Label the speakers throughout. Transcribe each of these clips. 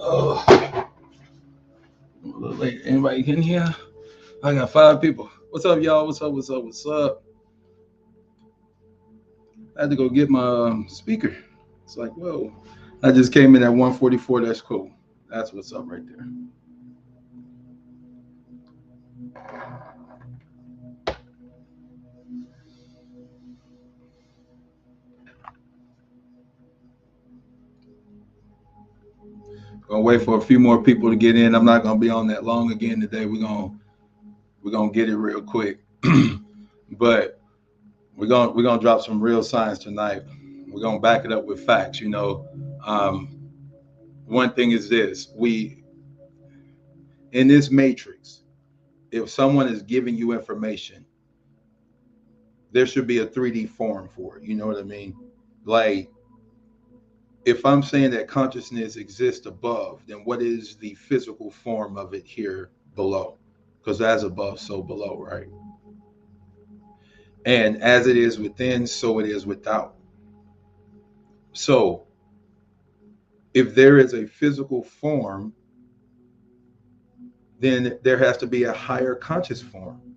Speaker 1: Oh, I'm a little late. Anybody in here? I got 5 people. What's up, y'all? What's up? What's up? What's up? I had to go get my speaker. It's like, whoa. I just came in at 144. That's cool. That's what's up right there. Gonna wait for a few more people to get in. I'm not gonna be on that long again today. We're gonna get it real quick. But we're gonna drop some real science tonight. We're gonna back it up with facts. Um, one thing is this: we in this matrix, if someone is giving you information, there should be a 3D form for it. You know what I mean? Like, if I'm saying that consciousness exists above, then what is the physical form of it here below? Because as above, so below, right? And as it is within, so it is without. So if there is a physical form, then there has to be a higher conscious form,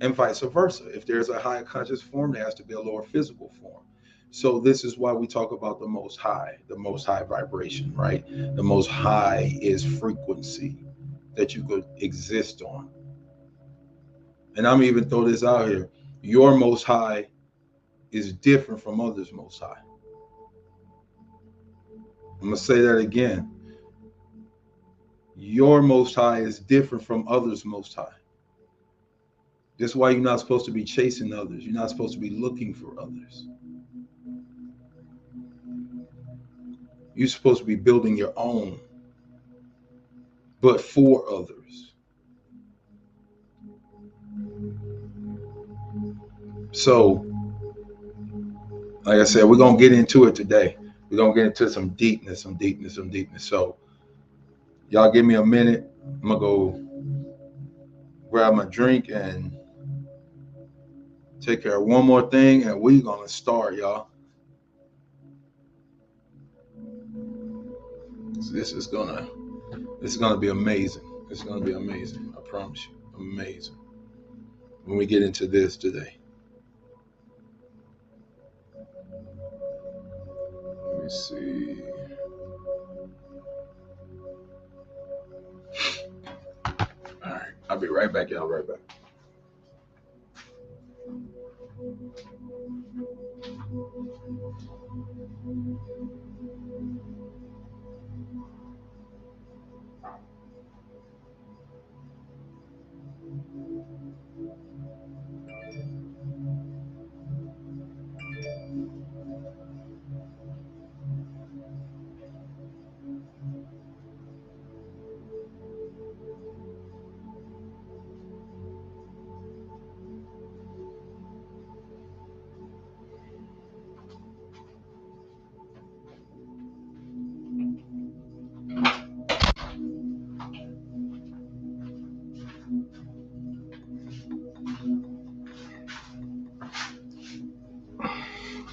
Speaker 1: and vice versa. If there's a higher conscious form, there has to be a lower physical form. So this is why we talk about the most high vibration, right? The most high is frequency that you could exist on. And I'm even throw this out here. Your most high is different from others' most high. I'm going to say that again. Your most high is different from others' most high. That's why you're not supposed to be chasing others. You're not supposed to be looking for others. You're supposed to be building your own, but for others. So, like I said, we're going to get into it today. We're going to get into some deepness. So, y'all give me a minute. I'm going to go grab my drink and take care of one more thing, and we're going to start, y'all. This is gonna be amazing. It's gonna be amazing. I promise you, amazing. When we get into this today, let me see. All right, I'll be right back, y'all. Right back.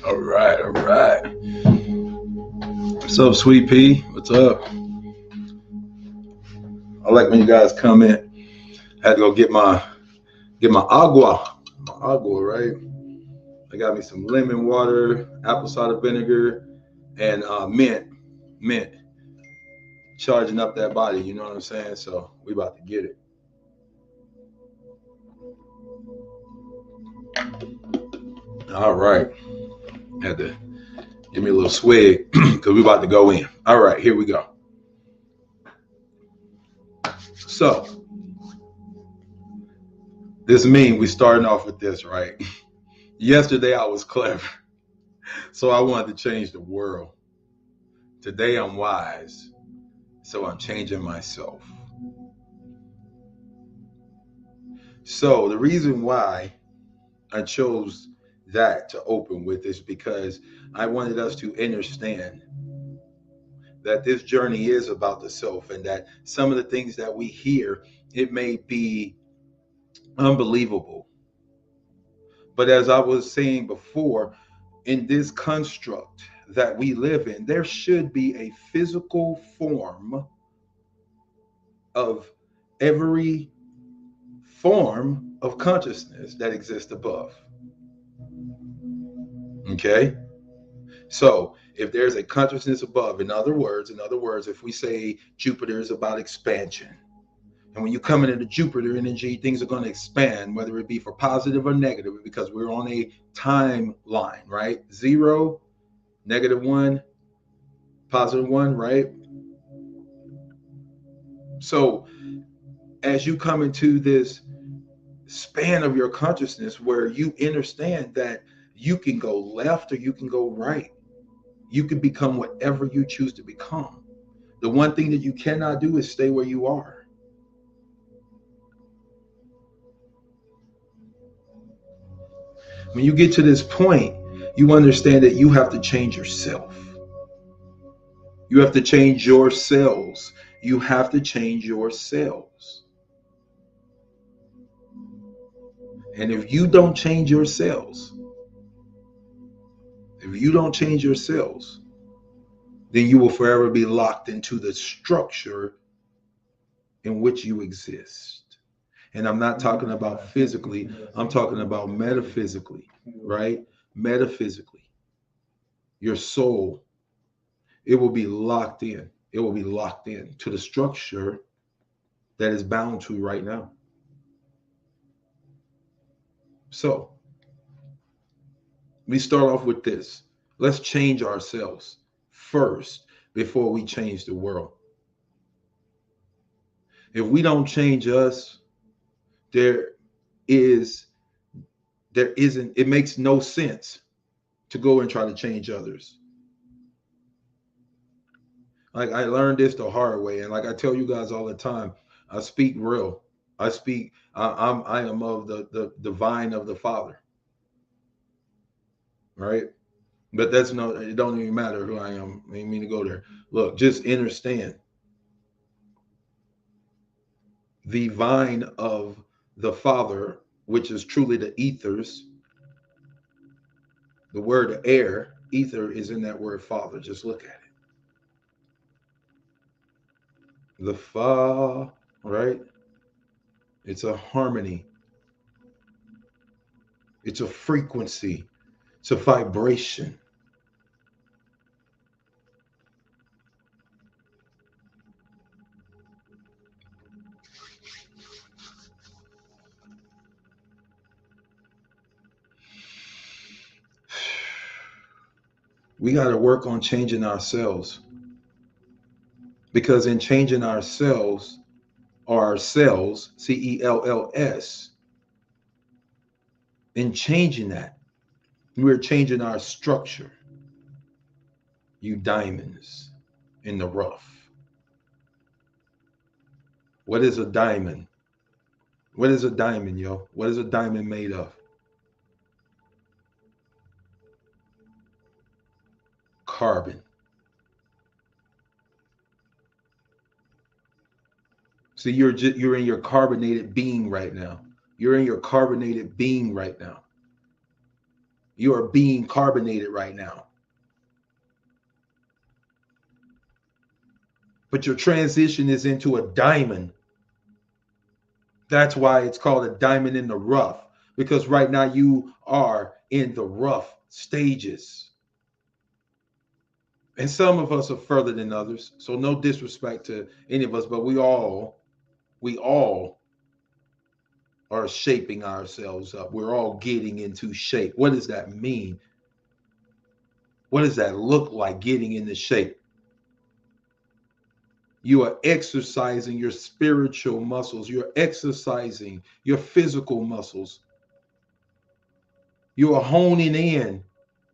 Speaker 1: All right, all right. What's up, Sweet Pea? What's up? I like when you guys come in. I had to go get my agua. My agua, right? I got me some lemon water, apple cider vinegar, and mint. Charging up that body, you know what I'm saying? So we about to get it. All right. Had to give me a little swig because we about to go in. All right, here we go. So this means we starting off with this, right? Yesterday I was clever, so I wanted to change the world. Today I'm wise, so I'm changing myself. So the reason why I chose that to open with is because I wanted us to understand that this journey is about the self, and that some of the things that we hear, it may be unbelievable. But as I was saying before, in this construct that we live in, there should be a physical form of every form of consciousness that exists above. Okay? So if there's a consciousness above, in other words, if we say Jupiter is about expansion, and when you come into Jupiter energy, things are going to expand, whether it be for positive or negative, because we're on a timeline, right? 0, -1, +1, right? So as you come into this span of your consciousness where you understand that you can go left or you can go right, you can become whatever you choose to become. The one thing that you cannot do is stay where you are. When you get to this point, you understand that you have to change yourself. You have to change your cells. You have to change your cells. And if you don't change your cells, then you will forever be locked into the structure in which you exist. And I'm not talking about physically, I'm talking about metaphysically, right? Metaphysically. Your soul, it will be locked in. It will be locked in to the structure that is bound to right now. So we start off with this. Let's change ourselves first before we change the world. If we don't change us, it makes no sense to go and try to change others. Like, I learned this the hard way, and like I tell you guys all the time, I speak real. I am of the vine of the Father, right? But it don't even matter who I am. I didn't mean to go there. Look, just understand the vine of the Father, which is truly the ethers. The word air, ether, is in that word Father. Just look at it. The Fa, right? It's a harmony. It's a frequency. It's a vibration. We got to work on changing ourselves, because in changing ourselves, or our cells, cells, in changing that, we're changing our structure. You diamonds in the rough. What is a diamond? What is a diamond, yo? What is a diamond made of? Carbon. See, you're in your carbonated being right now. You're in your carbonated being right now. You are being carbonated right now. But your transition is into a diamond. That's why it's called a diamond in the rough, because right now you are in the rough stages. And some of us are further than others. So no disrespect to any of us, but we all are shaping ourselves up. We're all getting into shape. What does that mean? What does that look like, getting into shape? You are exercising your spiritual muscles. You're exercising your physical muscles. You are honing in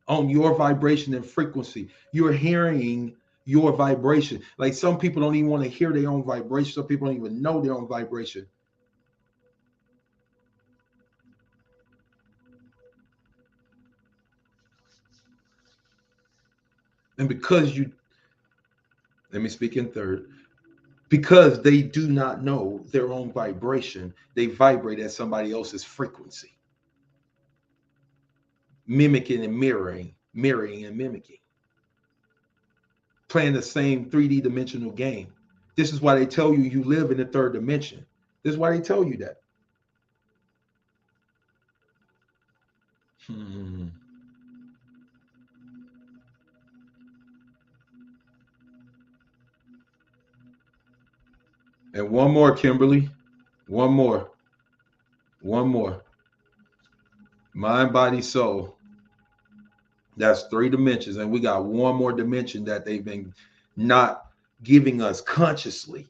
Speaker 1: on your vibration and frequency. You're hearing your vibration. Like, some people don't even want to hear their own vibration. Some people don't even know their own vibration. And let me speak in third, because they do not know their own vibration, they vibrate at somebody else's frequency, mimicking and mirroring and mimicking. playing the same 3D dimensional game. This is why they tell you you live in the third dimension. This is why they tell you that. And one more, Kimberly. One more. One more. Mind, body, soul. That's 3 dimensions. And we got one more dimension that they've been not giving us consciously.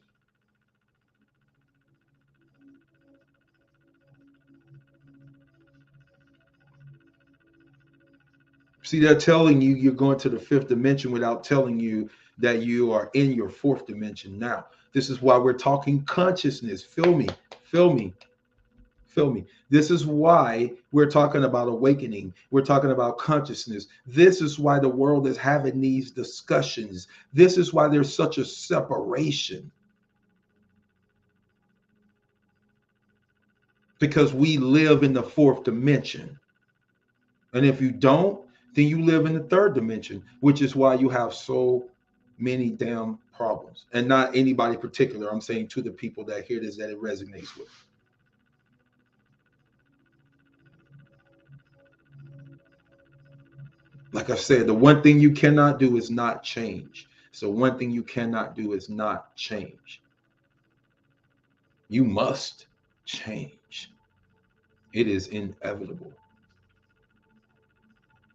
Speaker 1: See, they're telling you you're going to the 5th dimension without telling you that you are in your 4th dimension now. This is why we're talking consciousness. Feel me. Feel me. Feel me. This is why we're talking about awakening. We're talking about consciousness. This is why the world is having these discussions. This is why there's such a separation. Because we live in the 4th dimension. And if you don't, then you live in the 3rd dimension, which is why you have so many damn problems. And not anybody particular. I'm saying to the people that hear this, that it resonates with. Like I said, the one thing you cannot do is not change. So one thing you cannot do is not change. You must change. It is inevitable.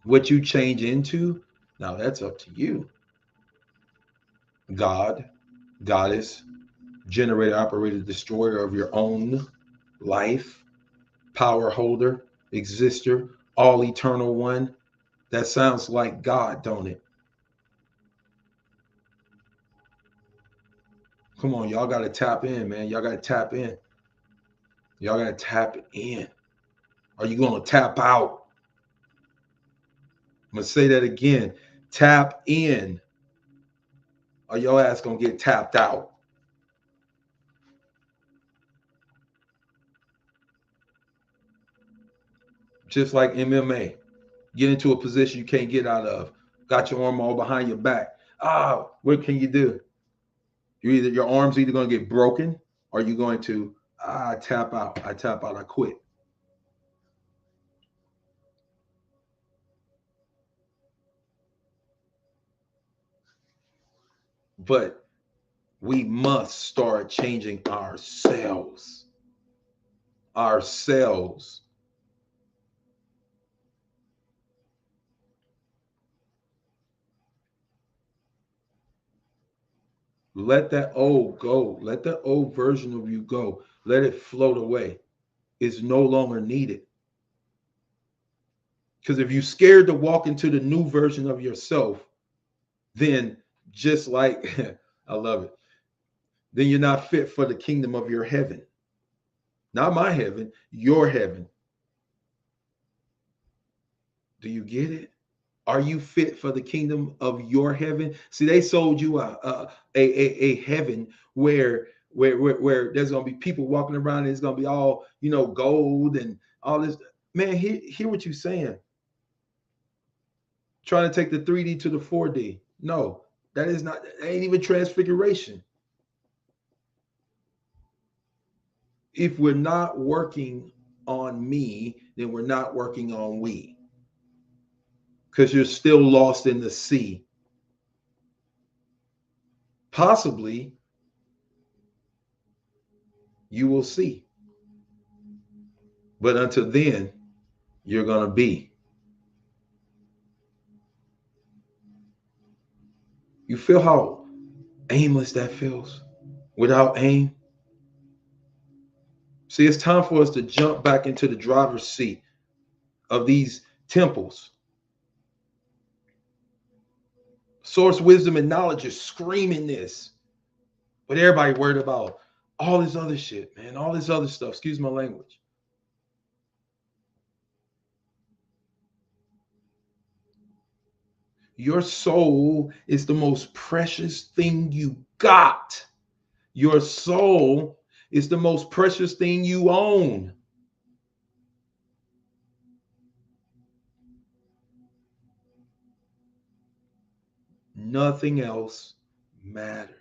Speaker 1: What you change into, now that's up to you. God, goddess, generator, operator, destroyer of your own life, power holder, exister, all eternal one. That sounds like God, don't it? Come on, y'all got to tap in, man. Y'all got to tap in. Y'all got to tap in. Are you going to tap out? I'm going to say that again. Tap in. Or your ass going to get tapped out. Just like MMA. Get into a position you can't get out of. Got your arm all behind your back. What can you do? Your arm's either going to get broken or you're going to tap out. I tap out. I quit. But we must start changing ourselves. Ourselves. Let that old go. Let that old version of you go. Let it float away. It's no longer needed. Because if you're scared to walk into the new version of yourself, then just like, I love it, then you're not fit for the kingdom of your heaven. Not my heaven, your heaven. Do you get it? Are you fit for the kingdom of your heaven? See, they sold you a heaven where there's gonna be people walking around and it's gonna be all gold and all this. Man, hear what you're saying. Trying to take the 3D to the 4D. No, that ain't even transfiguration. If we're not working on me, then we're not working on we. Because you're still lost in the sea. Possibly, you will see. But until then, you're going to be. You feel how aimless that feels without aim? See, it's time for us to jump back into the driver's seat of these temples. Source, wisdom, and knowledge is screaming this. But everybody worried about all this other shit, man. All this other stuff. Excuse my language. Your soul is the most precious thing you got. Your soul is the most precious thing you own. Nothing else matters.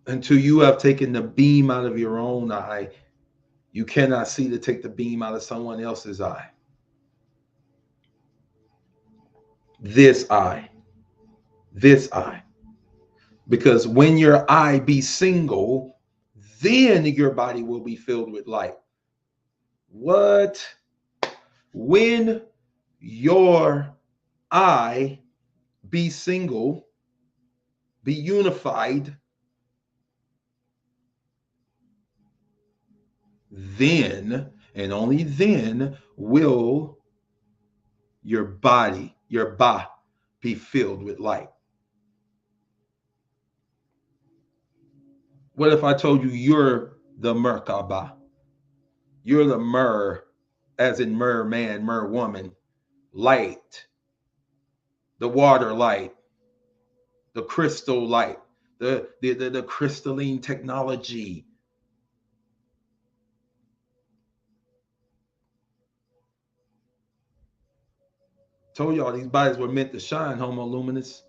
Speaker 1: Until you have taken the beam out of your own eye, you cannot see to take the beam out of someone else's eye. This eye. This eye. Because when your eye be single, then your body will be filled with light. What? When your eye be single, be unified, then and only then will your body, your ba, be filled with light. What if I told you you're the Merkaba? You're the Mer, as in mer man, mer woman, light, the water light, the crystal light, the crystalline technology. Told y'all these bodies were meant to shine, Homo luminous.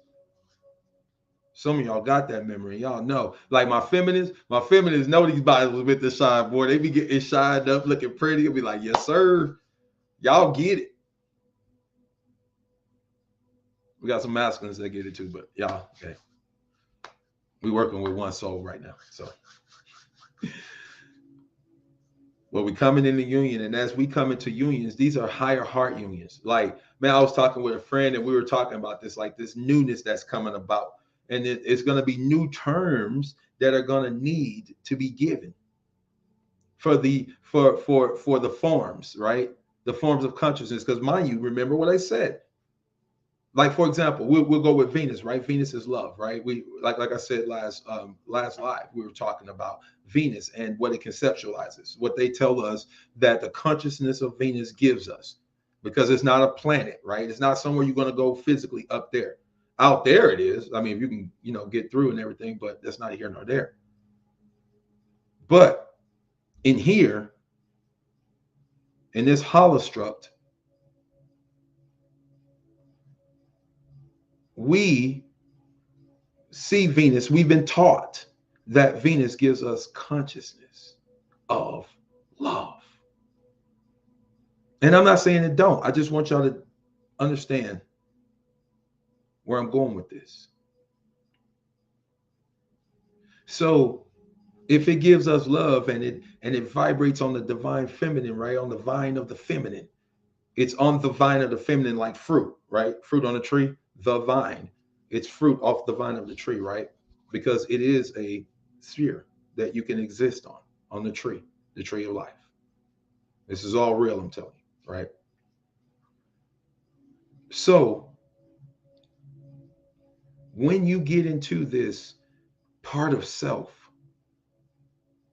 Speaker 1: Some of y'all got that memory. Y'all know. Like my feminists know these bodies was meant to shine, boy. They be getting shined up, looking pretty, and be like, yes, sir. Y'all get it. We got some masculines that get it too, but y'all, okay. We working with one soul right now. So well, we coming into union, and as we come into unions, these are higher heart unions. Like, man, I was talking with a friend, and we were talking about this, like this newness that's coming about, and it's going to be new terms that are going to need to be given for the forms, right? The forms of consciousness. Because mind you, remember what I said. Like, for example, we'll go with Venus, right? Venus is love, right? We like I said last live, we were talking about Venus and what it conceptualizes, what they tell us that the consciousness of Venus gives us, because it's not a planet, right? It's not somewhere you're going to go physically up there. Out there it is. I mean, if you can, get through and everything, but that's not here nor there. But in here, in this holostruct, we see Venus. We've been taught that Venus gives us consciousness of love. And I'm not saying it don't. I just want y'all to understand where I'm going with this. So if it gives us love and it vibrates on the divine feminine, right? On the vine of the feminine. It's on the vine of the feminine, like fruit, right? Fruit on a tree, the vine. It's fruit off the vine of the tree, right? Because it is a sphere that you can exist on the tree of life. This is all real, I'm telling you, right? So when you get into this part of self,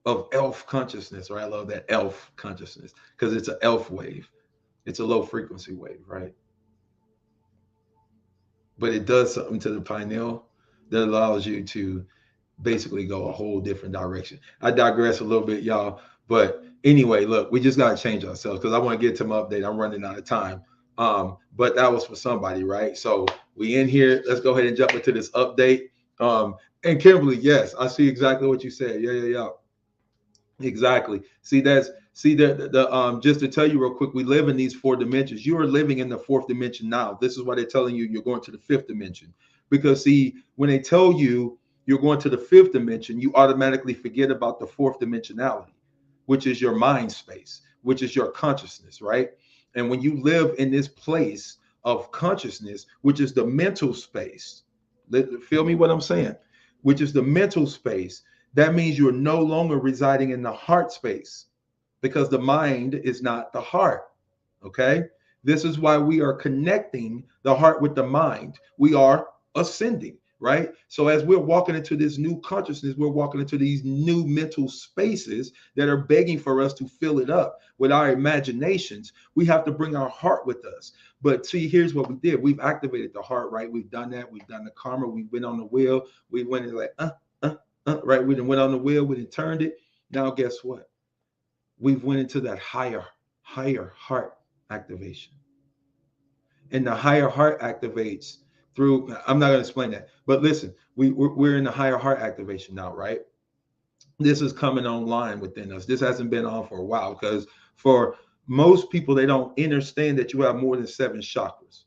Speaker 1: of elf consciousness, right? I love that elf consciousness because it's an elf wave. It's a low frequency wave, right? But it does something to the pineal that allows you to basically go a whole different direction. I digress a little bit, y'all. But anyway, look, we just got to change ourselves because I want to get to my update. I'm running out of time. But that was for somebody, right? So we in here. Let's go ahead and jump into this update. And Kimberly, yes, I see exactly what you said. Yeah. Exactly. See the just to tell you real quick, we live in these four dimensions. You are living in the fourth dimension now. This is why they're telling you you're going to the fifth dimension. Because see, when they tell you you're going to the fifth dimension, you automatically forget about the fourth dimensionality, which is your mind space, which is your consciousness, right? And when you live in this place of consciousness, which is the mental space, feel me what I'm saying, which is the mental space, that means you're no longer residing in the heart space because the mind is not the heart. Okay. This is why we are connecting the heart with the mind. We are ascending, right? So as we're walking into this new consciousness, we're walking into these new mental spaces that are begging for us to fill it up with our imaginations. We have to bring our heart with us. But see, here's what we did. We've activated the heart, right? We've done that. We've done the karma. We went on the wheel. We went in like, right? We done went on the wheel. We done turned it. Now, guess what? We've went into that higher heart activation. And the higher heart activates through, I'm not going to explain that, but listen, we're in the higher heart activation now, right? This is coming online within us. This hasn't been on for a while, because for most people, they don't understand that you have more than 7 chakras.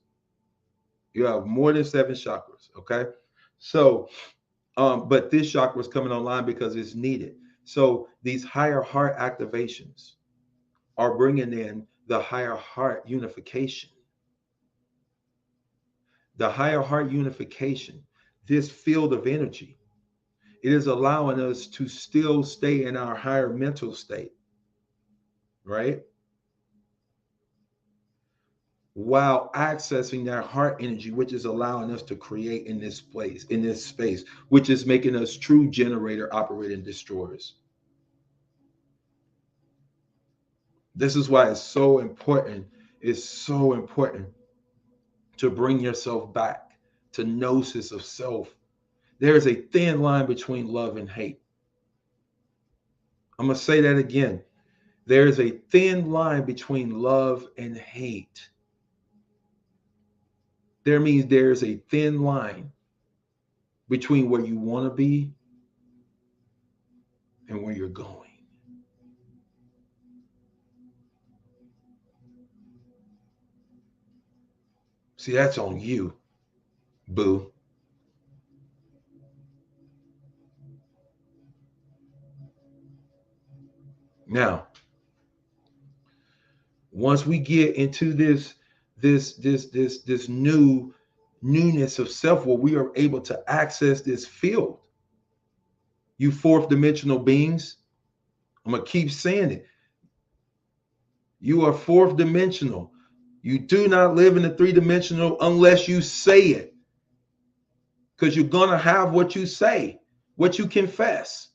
Speaker 1: You have more than 7 chakras. Okay. So, but this chakra is coming online because it's needed. So these higher heart activations are bringing in the higher heart unification. The higher heart unification, this field of energy, it is allowing us to still stay in our higher mental state, right? While accessing that heart energy, which is allowing us to create in this place, in this space, which is making us true generator, operating destroyers. This is why it's so important. It's so important to bring yourself back to gnosis of self. There is a thin line between love and hate. I'm going to say that again. There is a thin line between love and hate. There means there's a thin line between where you want to be and where you're going. See, that's on you, boo. Now, once we get into this newness of self, where we are able to access this field, you fourth dimensional beings, I'm gonna keep saying it. You are fourth dimensional. You do not live in the 3-dimensional unless you say it, because you're gonna have what you say, what you confess.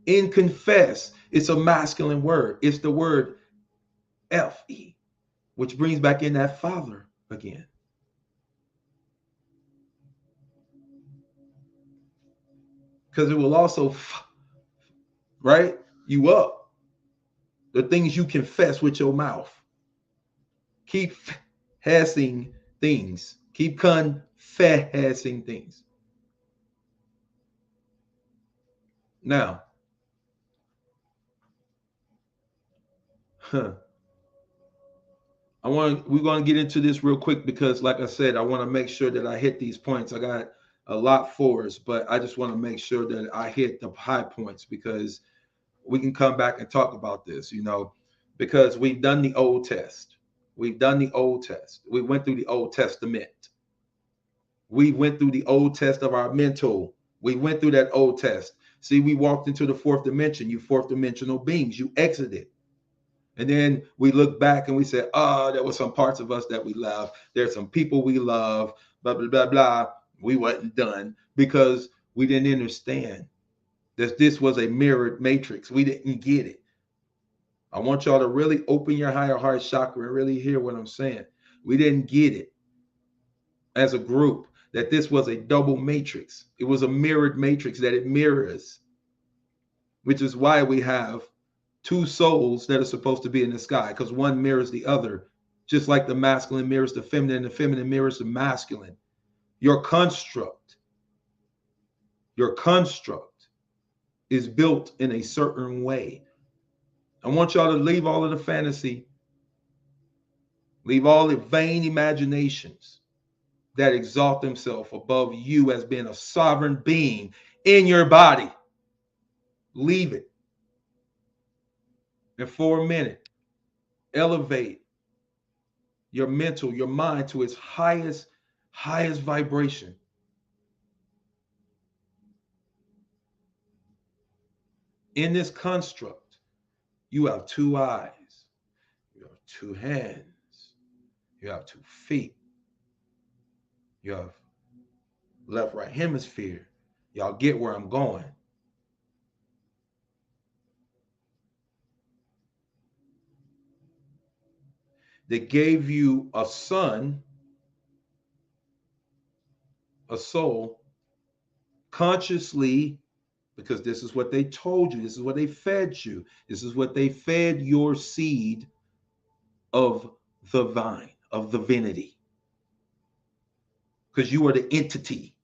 Speaker 1: In confess, it's a masculine word. It's the word Fe, which brings back in that father again. Because it will also, right, you up. The things you confess with your mouth. Keep confessing things. Keep confessing things. Now, we're going to get into this real quick, because like I said, I want to make sure that I hit these points. I got a lot for us, but I just want to make sure that I hit the high points, because we can come back and talk about this, because we've done the old test. We've done the old test. We went through the Old Testament. We went through the old test of our mental. We went through that old test. See, we walked into the fourth dimension. You fourth dimensional beings. You exited. And then we look back and we said, oh, there were some parts of us that we love. There's some people we love, blah, blah, blah, blah. We wasn't done because we didn't understand that this was a mirrored matrix. We didn't get it. I want y'all to really open your higher heart chakra and really hear what I'm saying. We didn't get it as a group, that this was a double matrix. It was a mirrored matrix, that it mirrors, which is why we have 2 souls that are supposed to be in the sky, because one mirrors the other, just like the masculine mirrors the feminine and the feminine mirrors the masculine. Your construct is built in a certain way. I want y'all to leave all of the fantasy, leave all the vain imaginations that exalt themselves above you as being a sovereign being in your body. Leave it. And for a minute, elevate your mental, your mind to its highest vibration. In this construct, you have 2 eyes, you have 2 hands, you have 2 feet, you have left, right hemisphere. Y'all get where I'm going. They gave you a son, a soul, consciously because this is what they told you. This is what they fed you. This is what they fed your seed of the vine, of the divinity, because you are the entity.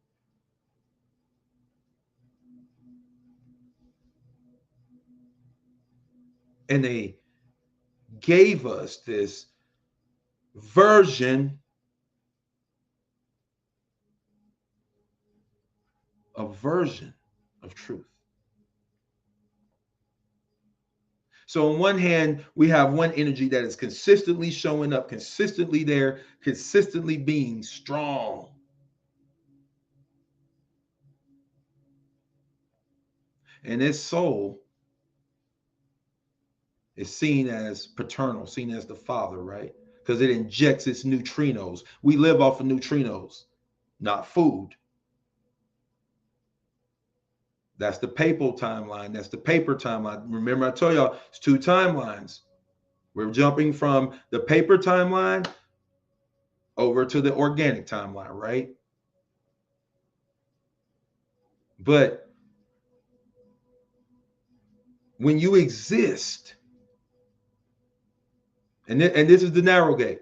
Speaker 1: And they gave us this version of truth. So on one hand, we have one energy that is consistently showing up, consistently there, consistently being strong. And this soul is seen as paternal, seen as the father, right? Because it injects its neutrinos. We live off of neutrinos, not food. That's the papal timeline. That's the paper timeline. Remember, I told y'all it's two timelines. We're jumping from the paper timeline over to the organic timeline, right? But when you exist, and this is the narrow gate.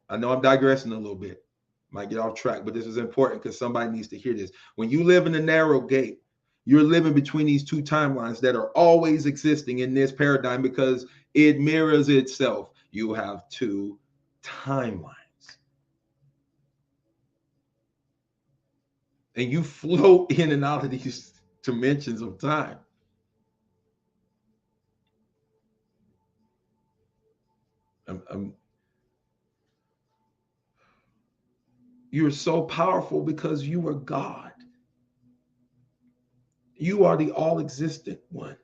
Speaker 1: I know I'm digressing a little bit. Might get off track, but this is important because somebody needs to hear this. When you live in the narrow gate, you're living between these two timelines that are always existing in this paradigm because it mirrors itself. You have two timelines. And you float in and out of these dimensions of time. You're so powerful because you are God. You are the all-existent one.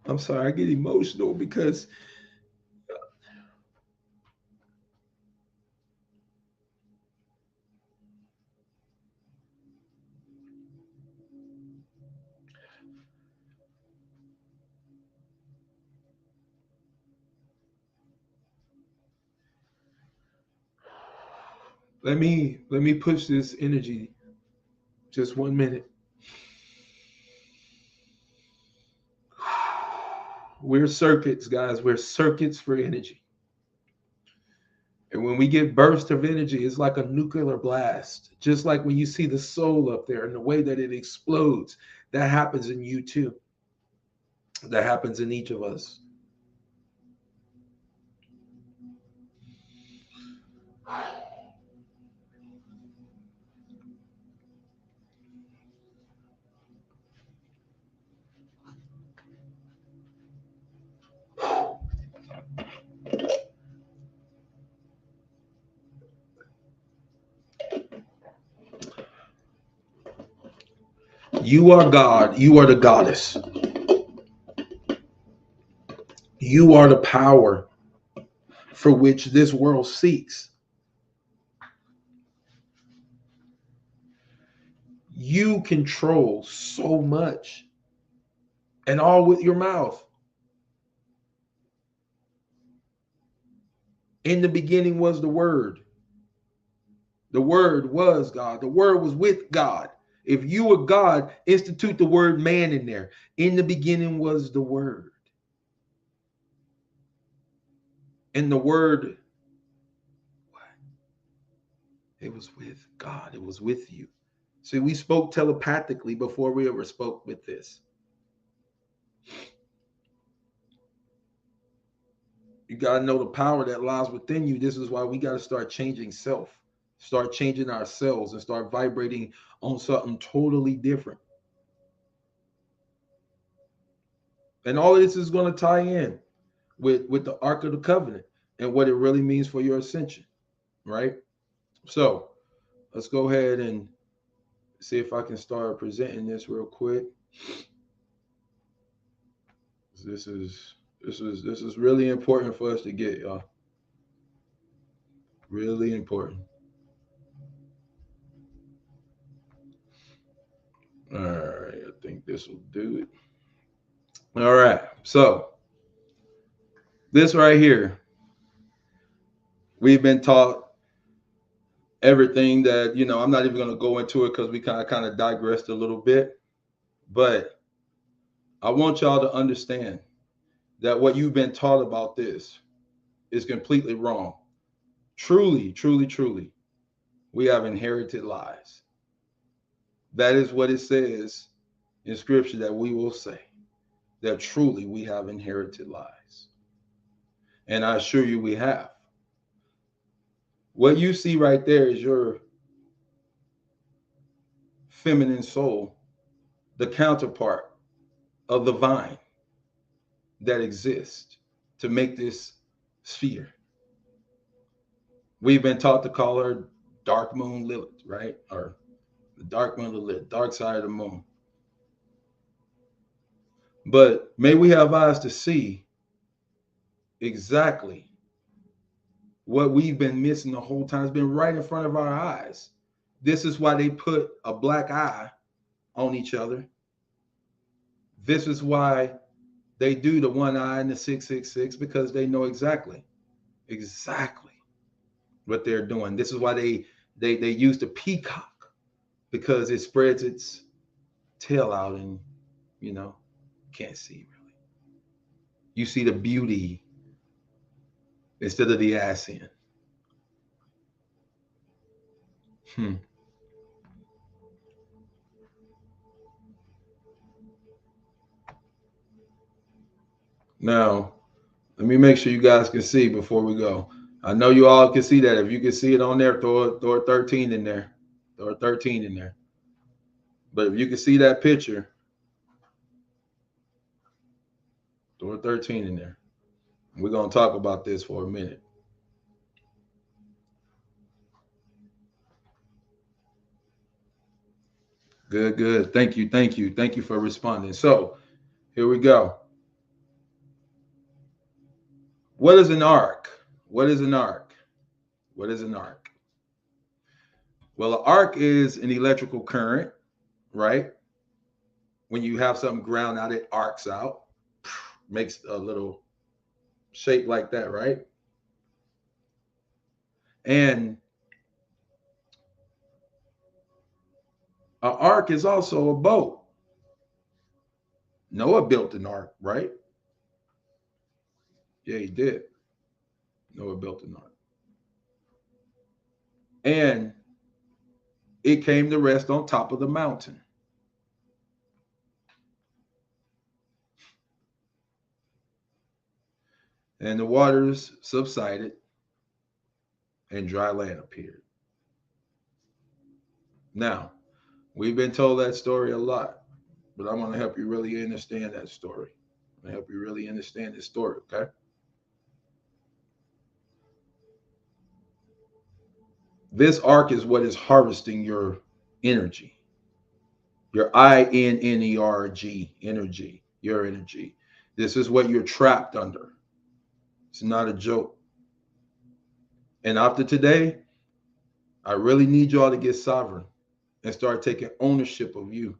Speaker 1: I'm sorry, I get emotional because let me push this energy just 1 minute. We're circuits, guys. We're circuits for energy. And when we get bursts of energy, it's like a nuclear blast. Just like when you see the soul up there and the way that it explodes, that happens in you too. That happens in each of us. You are God. You are the goddess. You are the power for which this world seeks. You control so much, and all with your mouth. In the beginning was the Word. The Word was God. The Word was with God. If you were God, institute the word man in there. In the beginning was the Word. And the Word, it was with God. It was with you. See, we spoke telepathically before we ever spoke with this. You got to know the power that lies within you. This is why we got to start changing self, start changing ourselves, and start vibrating on something totally different. And all of this is going to tie in with the Ark of the Covenant and what it really means for your ascension, right? So let's go ahead and see if I can start presenting this real quick. This is really important for us to get, y'all. Really important. All right, I think this will do it. All right, so this right here We've been taught everything that, I'm not even going to go into it because we kind of digressed a little bit. But I want y'all to understand that what you've been taught about this is completely wrong. Truly, truly, truly, we have inherited lies. That is what it says in scripture, that we will say that truly we have inherited lies. And I assure you we have. What you see right there is your feminine soul, the counterpart of the vine that exists to make this sphere. We've been taught to call her dark moon Lilith, right? Or the dark moon Lilith, dark side of the moon. But may we have eyes to see exactly what we've been missing the whole time. It's been right in front of our eyes. This is why they put a black eye on each other. This is why they do the one eye and the 666, because they know exactly what they're doing. This is why they use the peacock, because it spreads its tail out and can't see really. You see the beauty instead of the ass end. Now, let me make sure you guys can see before we go. I know you all can see that. If you can see it on there, throw a 13 in there. Throw a 13 in there. But if you can see that picture, throw a 13 in there. We're going to talk about this for a minute. Good, good. Thank you, thank you. Thank you for responding. So, here we go. What is an arc? What is an arc? What is an arc? Well, an arc is an electrical current, right? When you have something ground out, it arcs out, makes a little shape like that, right? And an ark is also a boat. Noah built an ark, right? Yeah, he did. Noah built an ark. And it came to rest on top of the mountain. And the waters subsided and dry land appeared. Now, we've been told that story a lot, but I want to help you really understand that story. I'm going to help you really understand this story, okay? This arc is what is harvesting your energy, your INNERG energy, your energy. This is what you're trapped under. It's not a joke. And after today, I really need y'all to get sovereign and start taking ownership of you.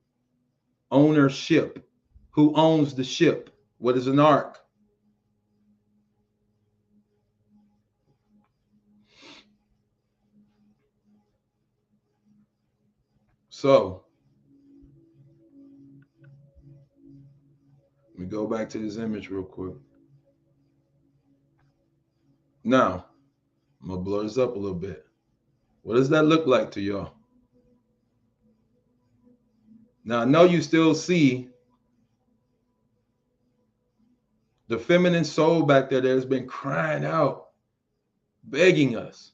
Speaker 1: Ownership. Who owns the ship? What is an ark? So, let me go back to this image real quick. Now, I'm going to blur this up a little bit. What does that look like to y'all? Now, I know you still see the feminine soul back there that has been crying out, begging us.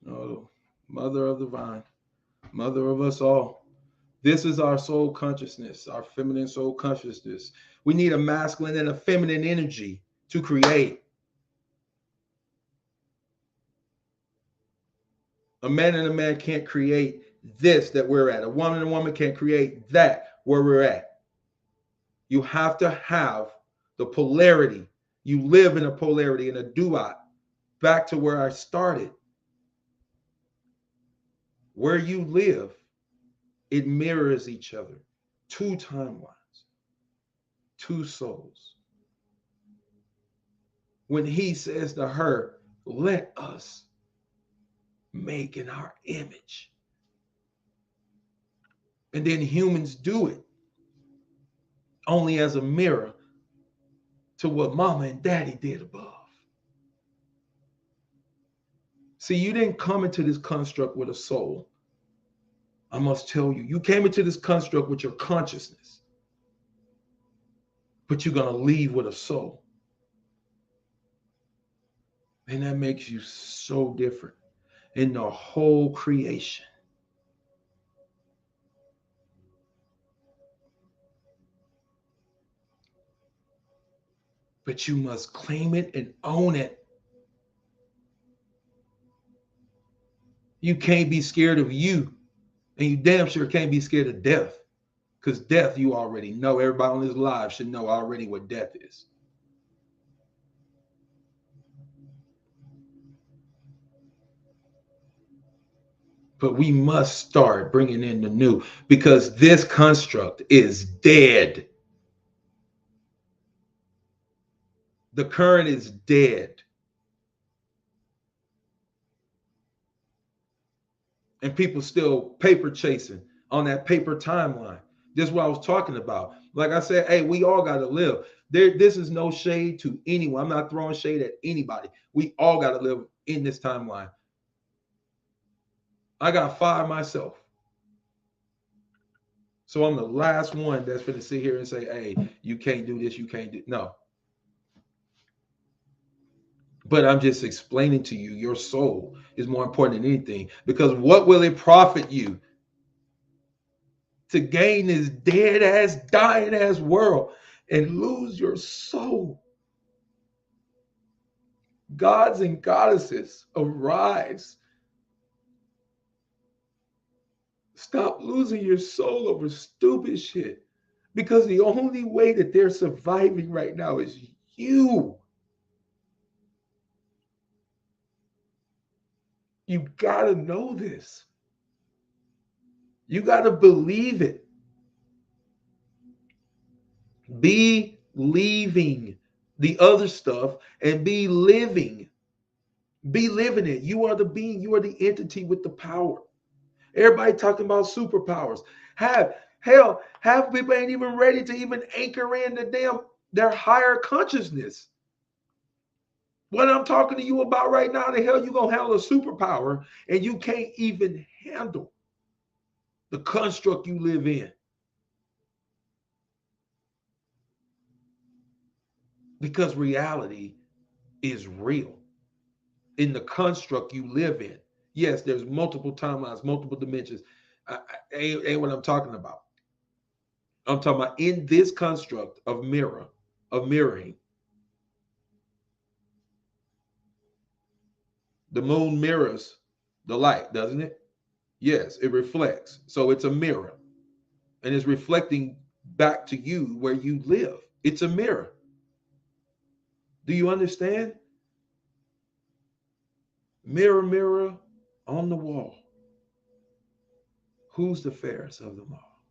Speaker 1: Oh, mother of the vine, mother of us all. This is our soul consciousness, our feminine soul consciousness. We need a masculine and a feminine energy to create. A man and a man can't create this that we're at. A woman and a woman can't create that where we're at. You have to have The polarity. You live in a polarity, in a duat. Back to where I started. Where you live, it mirrors each other. Two timelines, two souls. When he says to her, let us make in our image. And then humans do it only as a mirror to what mama and daddy did above. See, you didn't come into this construct with a soul. I must tell you, you came into this construct with your consciousness, but you're going to leave with a soul. And that makes you so different in the whole creation. But you must claim it and own it. You can't be scared of you, and you damn sure can't be scared of death, because death you already know. Everybody on this live should know already what death is. But we must start bringing in the new, because this construct is dead. The current is dead. And people still paper chasing on that paper timeline. This is what I was talking about. Like I said, hey, we all got to live. This is no shade to anyone. I'm not throwing shade at anybody. We all got to live in this timeline. I got 5 myself. So I'm the last one that's going to sit here and say, hey, you can't do this, you can't do. No. But I'm just explaining to you, your soul is more important than anything, because what will it profit you to gain this dead ass, dying ass world and lose your soul? Gods and goddesses, arise. Stop losing your soul over stupid shit, because the only way that they're surviving right now is you. You gotta know this. You gotta believe it. Be leaving the other stuff and be living. Be living it. You are the being. You are the entity with the power. Everybody talking about superpowers. Half people ain't even ready to even anchor in their higher consciousness. What I'm talking to you about right now, the hell you gonna handle a superpower and you can't even handle the construct you live in? Because reality is real in the construct you live in. Yes, there's multiple timelines, multiple dimensions. Ain't what I'm talking about. I'm talking about in this construct of mirroring. The moon mirrors the light, doesn't it? Yes, it reflects. So it's a mirror. And it's reflecting back to you where you live. It's a mirror. Do you understand? Mirror, mirror on the wall, who's the fairest of them all?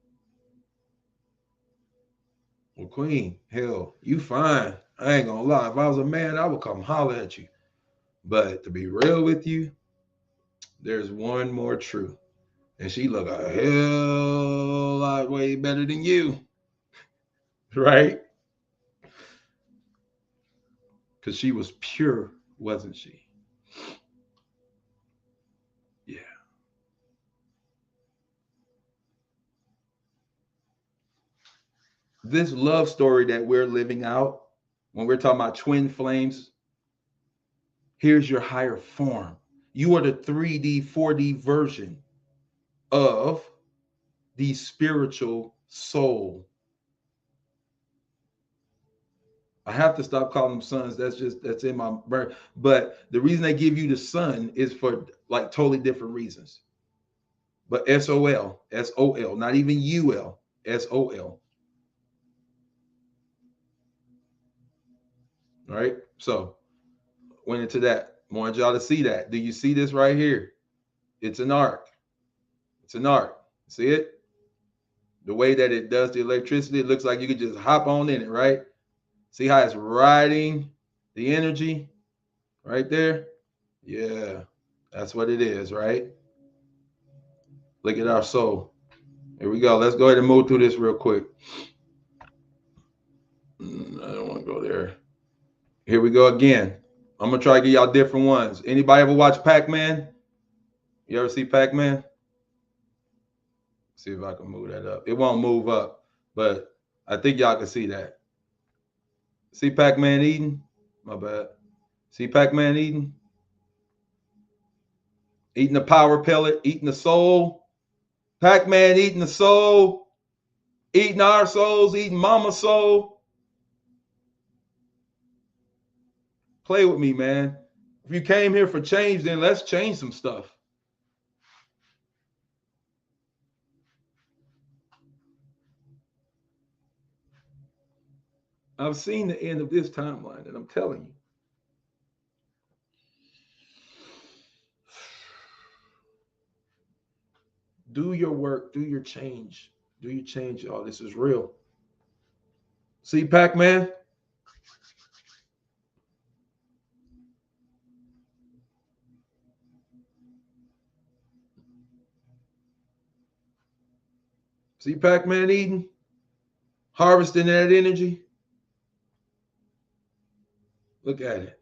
Speaker 1: Well, Queen, hell, you fine. I ain't gonna lie. If I was a man, I would come holler at you. But to be real with you, there's one more truth. And she look a hell lot way better than you. Right? Because she was pure, wasn't she? Yeah. This love story that we're living out, when we're talking about twin flames, here's your higher form. You are the 3D, 4D version of the spiritual soul. I have to stop calling them sons. That's in my brain. But the reason they give you the son is for like totally different reasons. But SOL, SOL, not even UL, SOL. All right. So went into that. Wanted y'all to see that. Do you see this right here? It's an arc. It's an arc. See it? The way that it does the electricity, it looks like you could just hop on in it, right? See how it's riding the energy right there? Yeah, that's what it is, right? Look at our soul. Here we go. Let's go ahead and move through this real quick. I don't want to go there. Here we go again. I'm gonna try to get y'all different ones. Anybody ever watch Pac-Man? You ever see Pac-Man? See if I can move that up. It won't move up, but I think y'all can see that. See Pac-Man eating? My bad. See Pac-Man eating? Eating the power pellet, eating the soul. Pac-Man eating the soul, eating our souls, eating mama's soul. Play with me, man. If you came here for change, then let's change some stuff. I've seen the end of this timeline, and I'm telling you. Do your work, do your change, y'all. This is real. See Pac-Man? See Pac-Man eating? Harvesting that energy? Look at it.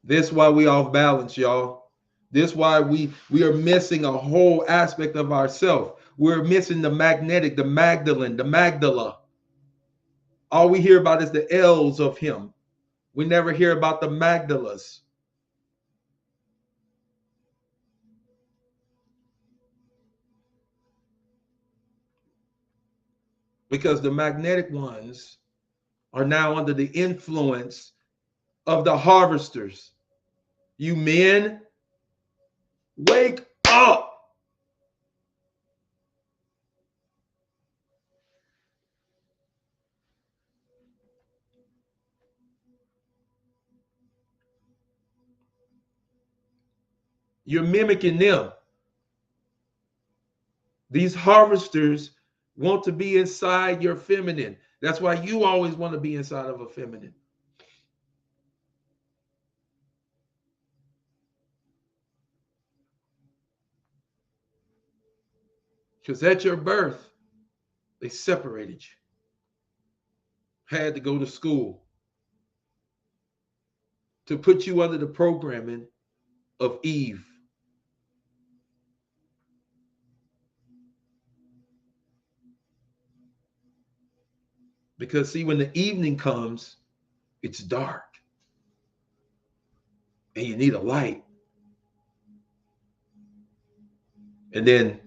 Speaker 1: This is why we off balance, y'all. This is why we are missing a whole aspect of ourselves. We're missing the magnetic, the Magdalene, the Magdala. All we hear about is the L's of him. We never hear about the Magdalas. Because the magnetic ones are now under the influence of the harvesters. You men, wake up. You're mimicking them. These harvesters want to be inside your feminine. That's why you always want to be inside of a feminine. Because at your birth, they separated you. Had to go to school to put you under the programming of Eve. Because see, when the evening comes, it's dark. And you need a light. And then,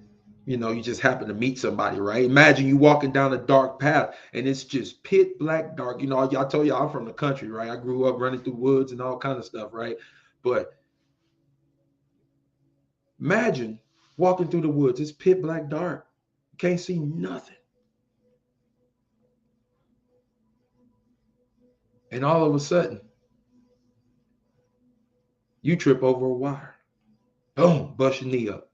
Speaker 1: you just happen to meet somebody, right? Imagine you walking down a dark path and it's just pitch black dark. Y'all told y'all I'm from the country, right? I grew up running through woods and all kind of stuff, right? But imagine walking through the woods, it's pitch black dark. You can't see nothing. And all of a sudden, you trip over a wire. Boom, bust your knee up.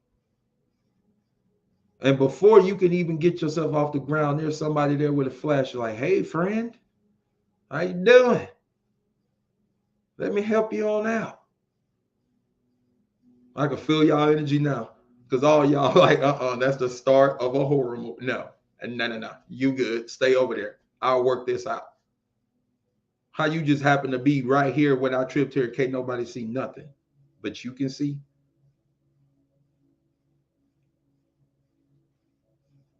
Speaker 1: And before you can even get yourself off the ground, there's somebody there with a flashlight. Hey, friend, how you doing? Let me help you on out. I can feel y'all energy now. Because all y'all like, that's the start of a horror movie. No. You good. Stay over there. I'll work this out. How you just happen to be right here when I tripped here, can't nobody see nothing. But you can see.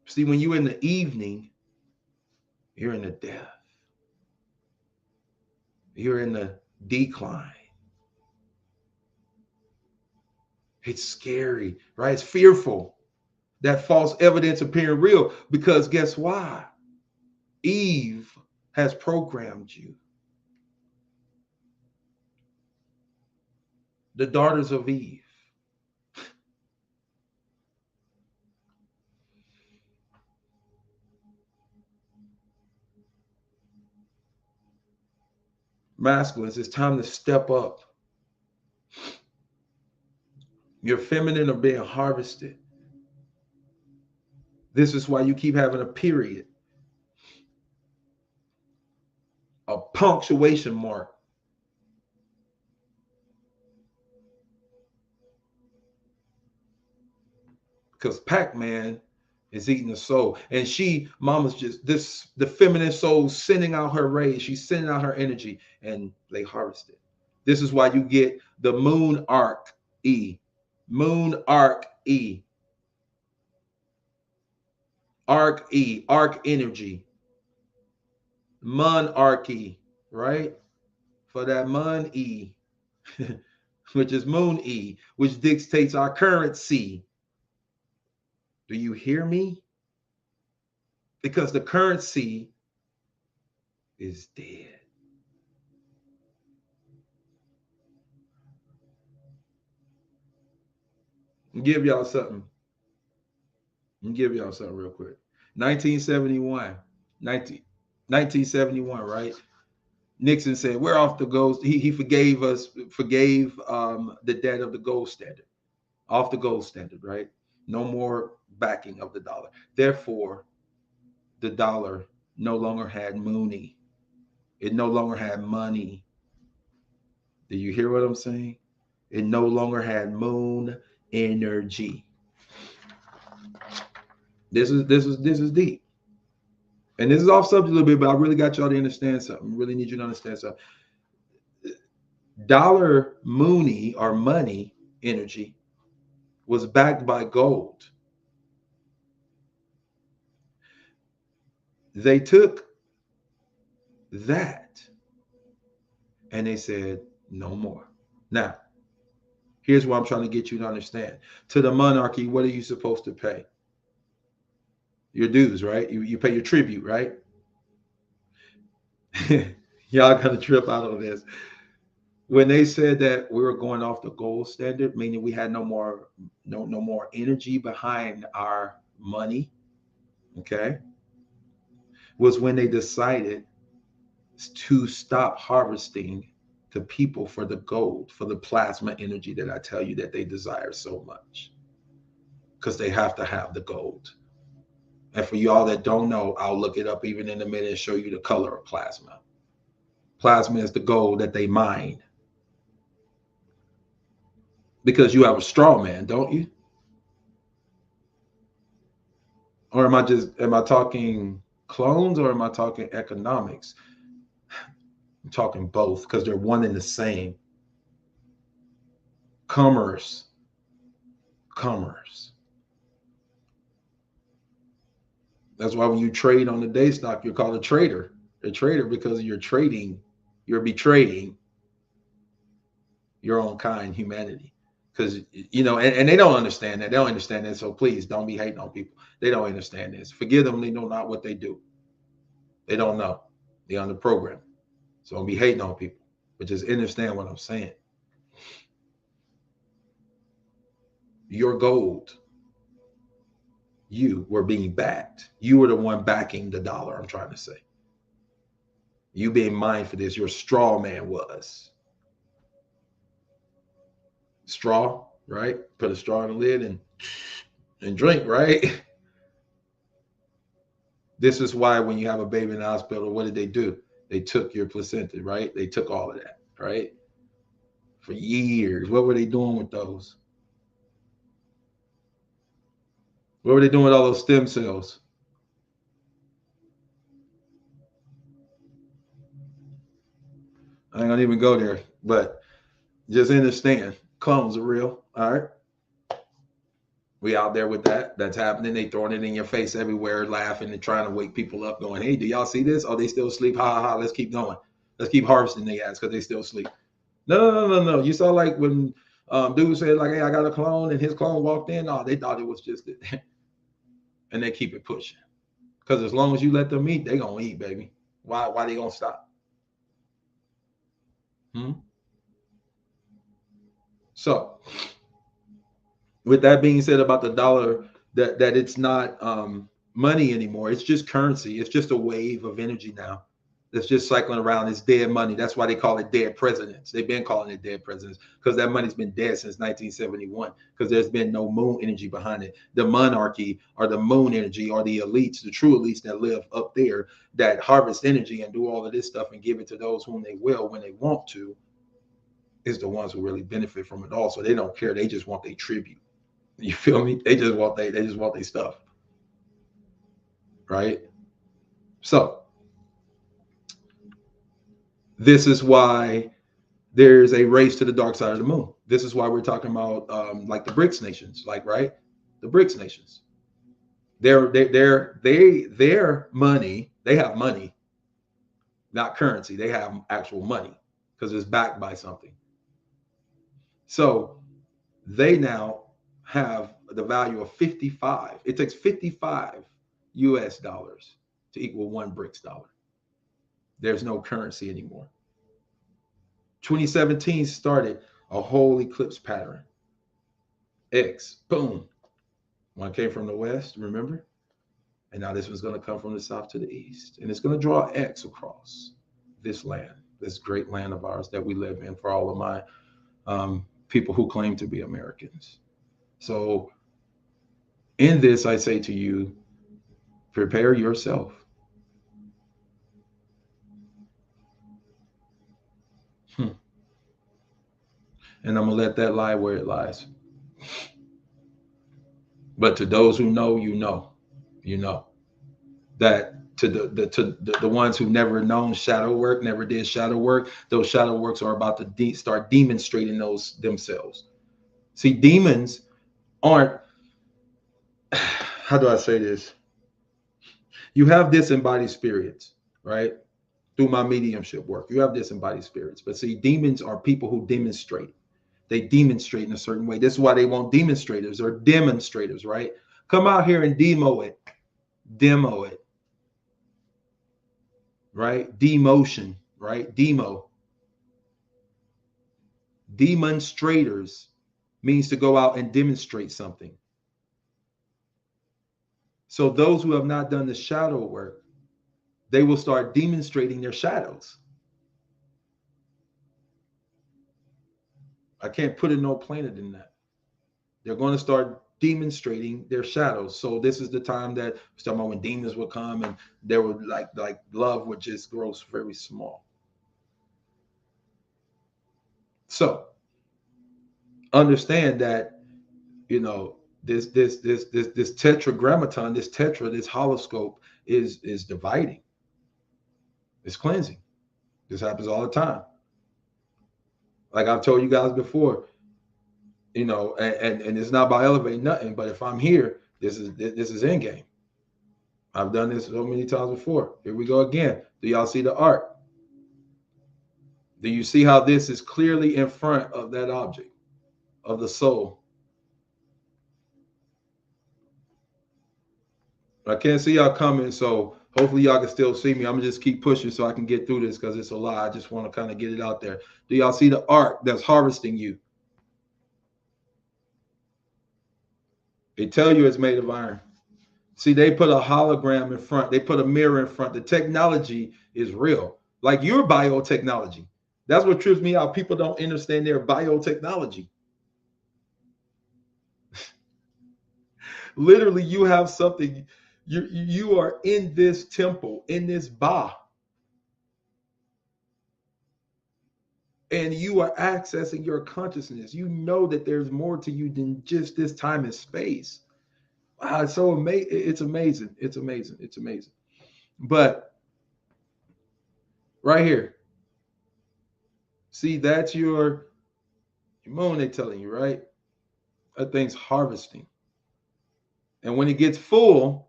Speaker 1: See, when you're in the evening, you're in the death. You're in the decline. It's scary, right? It's fearful. That false evidence appearing real. Because guess why? Eve has programmed you. The daughters of Eve. masculines, it's time to step up. Your feminine are being harvested. This is why you keep having a period, a punctuation mark. Because Pac-Man is eating the soul. And mama's just the feminine soul sending out her rays. She's sending out her energy, and they harvest it. This is why you get the moon arc E. Moon arc E. Arc E. Arc energy. Monarchy, right? For that Mon E, which is Moon E, which dictates our currency. Do you hear me? Because the currency is dead. I'll give y'all something. I'll give y'all something real quick. 1971, 1971, right? Nixon said, we're off the gold. He forgave the debt of the gold standard. Off the gold standard, right? No more backing of the dollar. Therefore, the dollar no longer had money. It no longer had money. Do you hear what I'm saying? It no longer had moon energy. This is deep. And this is off subject a little bit, but I really got y'all to understand something. I really need you to understand something. Dollar Mooney or money energy was backed by gold. They took that and they said, no more. Now, here's what I'm trying to get you to understand. To the monarchy, what are you supposed to pay? Your dues, right? You pay your tribute, right? Y'all got to trip out on this. When they said that we were going off the gold standard, meaning we had no more energy behind our money, okay, was when they decided to stop harvesting the people for the gold, for the plasma energy that I tell you that they desire so much, because they have to have the gold. And for y'all that don't know, I'll look it up even in a minute and show you the color of plasma. Plasma is the gold that they mine. Because you have a straw man, don't you? Or am I talking clones, or am I talking economics? I'm talking both, because they're one and the same. Commerce. That's why when you trade on the day stock, you're called a trader. A trader because you're betraying your own kind, humanity. Because, and they don't understand that. They don't understand that. So please don't be hating on people. They don't understand this. Forgive them. They know not what they do. They don't know. They're on the program. So don't be hating on people, but just understand what I'm saying. Your gold, you were being backed. You were the one backing the dollar, I'm trying to say. You being mined for this, your straw man was. Straw, right? Put a straw in the lid and drink, right? This is why when you have a baby in the hospital, what did they do? They took your placenta, right? They took all of that, right? For years. What were they doing with those? What were they doing with all those stem cells? I ain't gonna even go there, but just understand, clones are real. All right. We out there with that. That's happening. They throwing it in your face everywhere, laughing and trying to wake people up, going, hey, do y'all see this? Oh, they still asleep. Ha ha ha. Let's keep going. Let's keep harvesting their ass because they still sleep. No. You saw like when dude said, like, hey, I got a clone, and his clone walked in. Oh, they thought it was just it. And they keep it pushing. Because as long as you let them eat, they gonna eat, baby. Why they gonna stop? So with that being said about the dollar, that it's not money anymore. It's just currency. It's just a wave of energy now. that's just cycling around. It's dead money. That's why they call it dead presidents. They've been calling it dead presidents because that money's been dead since 1971 because there's been no moon energy behind it. The monarchy or the moon energy or the elites, the true elites that live up there that harvest energy and do all of this stuff and give it to those whom they will when they want to, is the ones who really benefit from it all. So they don't care. They just want their tribute. You feel me? They just want their stuff. Right? So this is why there's a race to the dark side of the moon. This is why we're talking about like the BRICS nations, like, right? The BRICS nations. Their money, they have money, not currency. They have actual money because it's backed by something. So they now have the value of 55. It takes 55 US dollars to equal one BRICS dollar. There's no currency anymore. 2017 started a whole eclipse pattern. X, boom. One came from the west, remember? And now this one's going to come from the south to the east. And it's going to draw X across this land, this great land of ours that we live in, for all of my people who claim to be Americans. So in this, I say to you, prepare yourself. And I'm going to let that lie where it lies. But to those who know, you know that to the ones who never known shadow work, never did shadow work, those shadow works are about to start demonstrating those themselves. See, demons aren't, how do I say this? You have disembodied spirits, right? Through my mediumship work, you have disembodied spirits. But see, demons are people who demonstrate. They demonstrate in a certain way. This is why they want demonstrators or demonstrators, right? Come out here and demo it, right? Demotion, right? Demonstrators means to go out and demonstrate something. So those who have not done the shadow work, they will start demonstrating their shadows. I can't put it no plainer than that. They're going to start demonstrating their shadows. So this is the time that we're talking about when demons would come and there would like love would just grow very small. So understand that, you know, this tetragrammaton, this holoscope is dividing. It's cleansing. This happens all the time. Like I've told you guys before, you know, and it's not by elevating nothing, but if I'm here, this is end game. I've done this so many times before. Here we go again. Do y'all see the art? Do you see how this is clearly in front of that object, of the soul? I can't see y'all coming, so hopefully y'all can still see me. I'm gonna just keep pushing so I can get through this because it's a lot. I just want to kind of get it out there. Do y'all see the art that's harvesting you? They tell you it's made of iron. See, they put a hologram in front. They put a mirror in front. The technology is real. Like your biotechnology. That's what trips me out. People don't understand their biotechnology. Literally, you have something. You are in this temple, in this ba. And you are accessing your consciousness. You know that there's more to you than just this time and space. Wow, it's so amazing. It's amazing. It's amazing. It's amazing. But right here, see, that's your moon, they're telling you, right? That thing's harvesting. And when it gets full,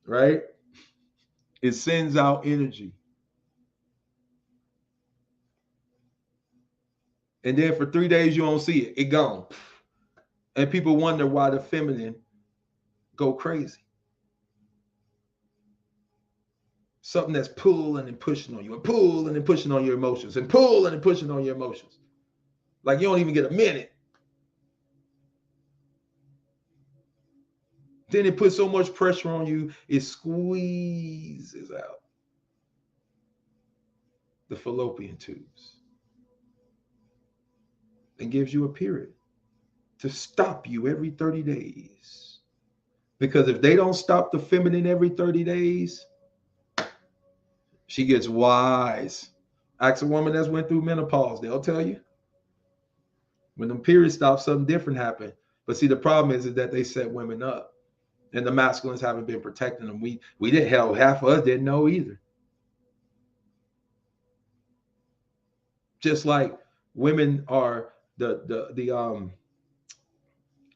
Speaker 1: right, it sends out energy. And then for 3 days, you don't see it. It gone. And people wonder why the feminine go crazy. Something that's pulling and pushing on you, and pulling and pushing on your emotions, and pulling and pushing on your emotions. Like you don't even get a minute. Then it puts so much pressure on you, it squeezes out the fallopian tubes and gives you a period to stop you every 30 days. Because if they don't stop the feminine every 30 days, she gets wise. Ask a woman that's went through menopause, they'll tell you. When the period stops, something different happened. But see, the problem is that they set women up, and the masculines haven't been protecting them. We didn't, hell, half of us didn't know either. Just like women are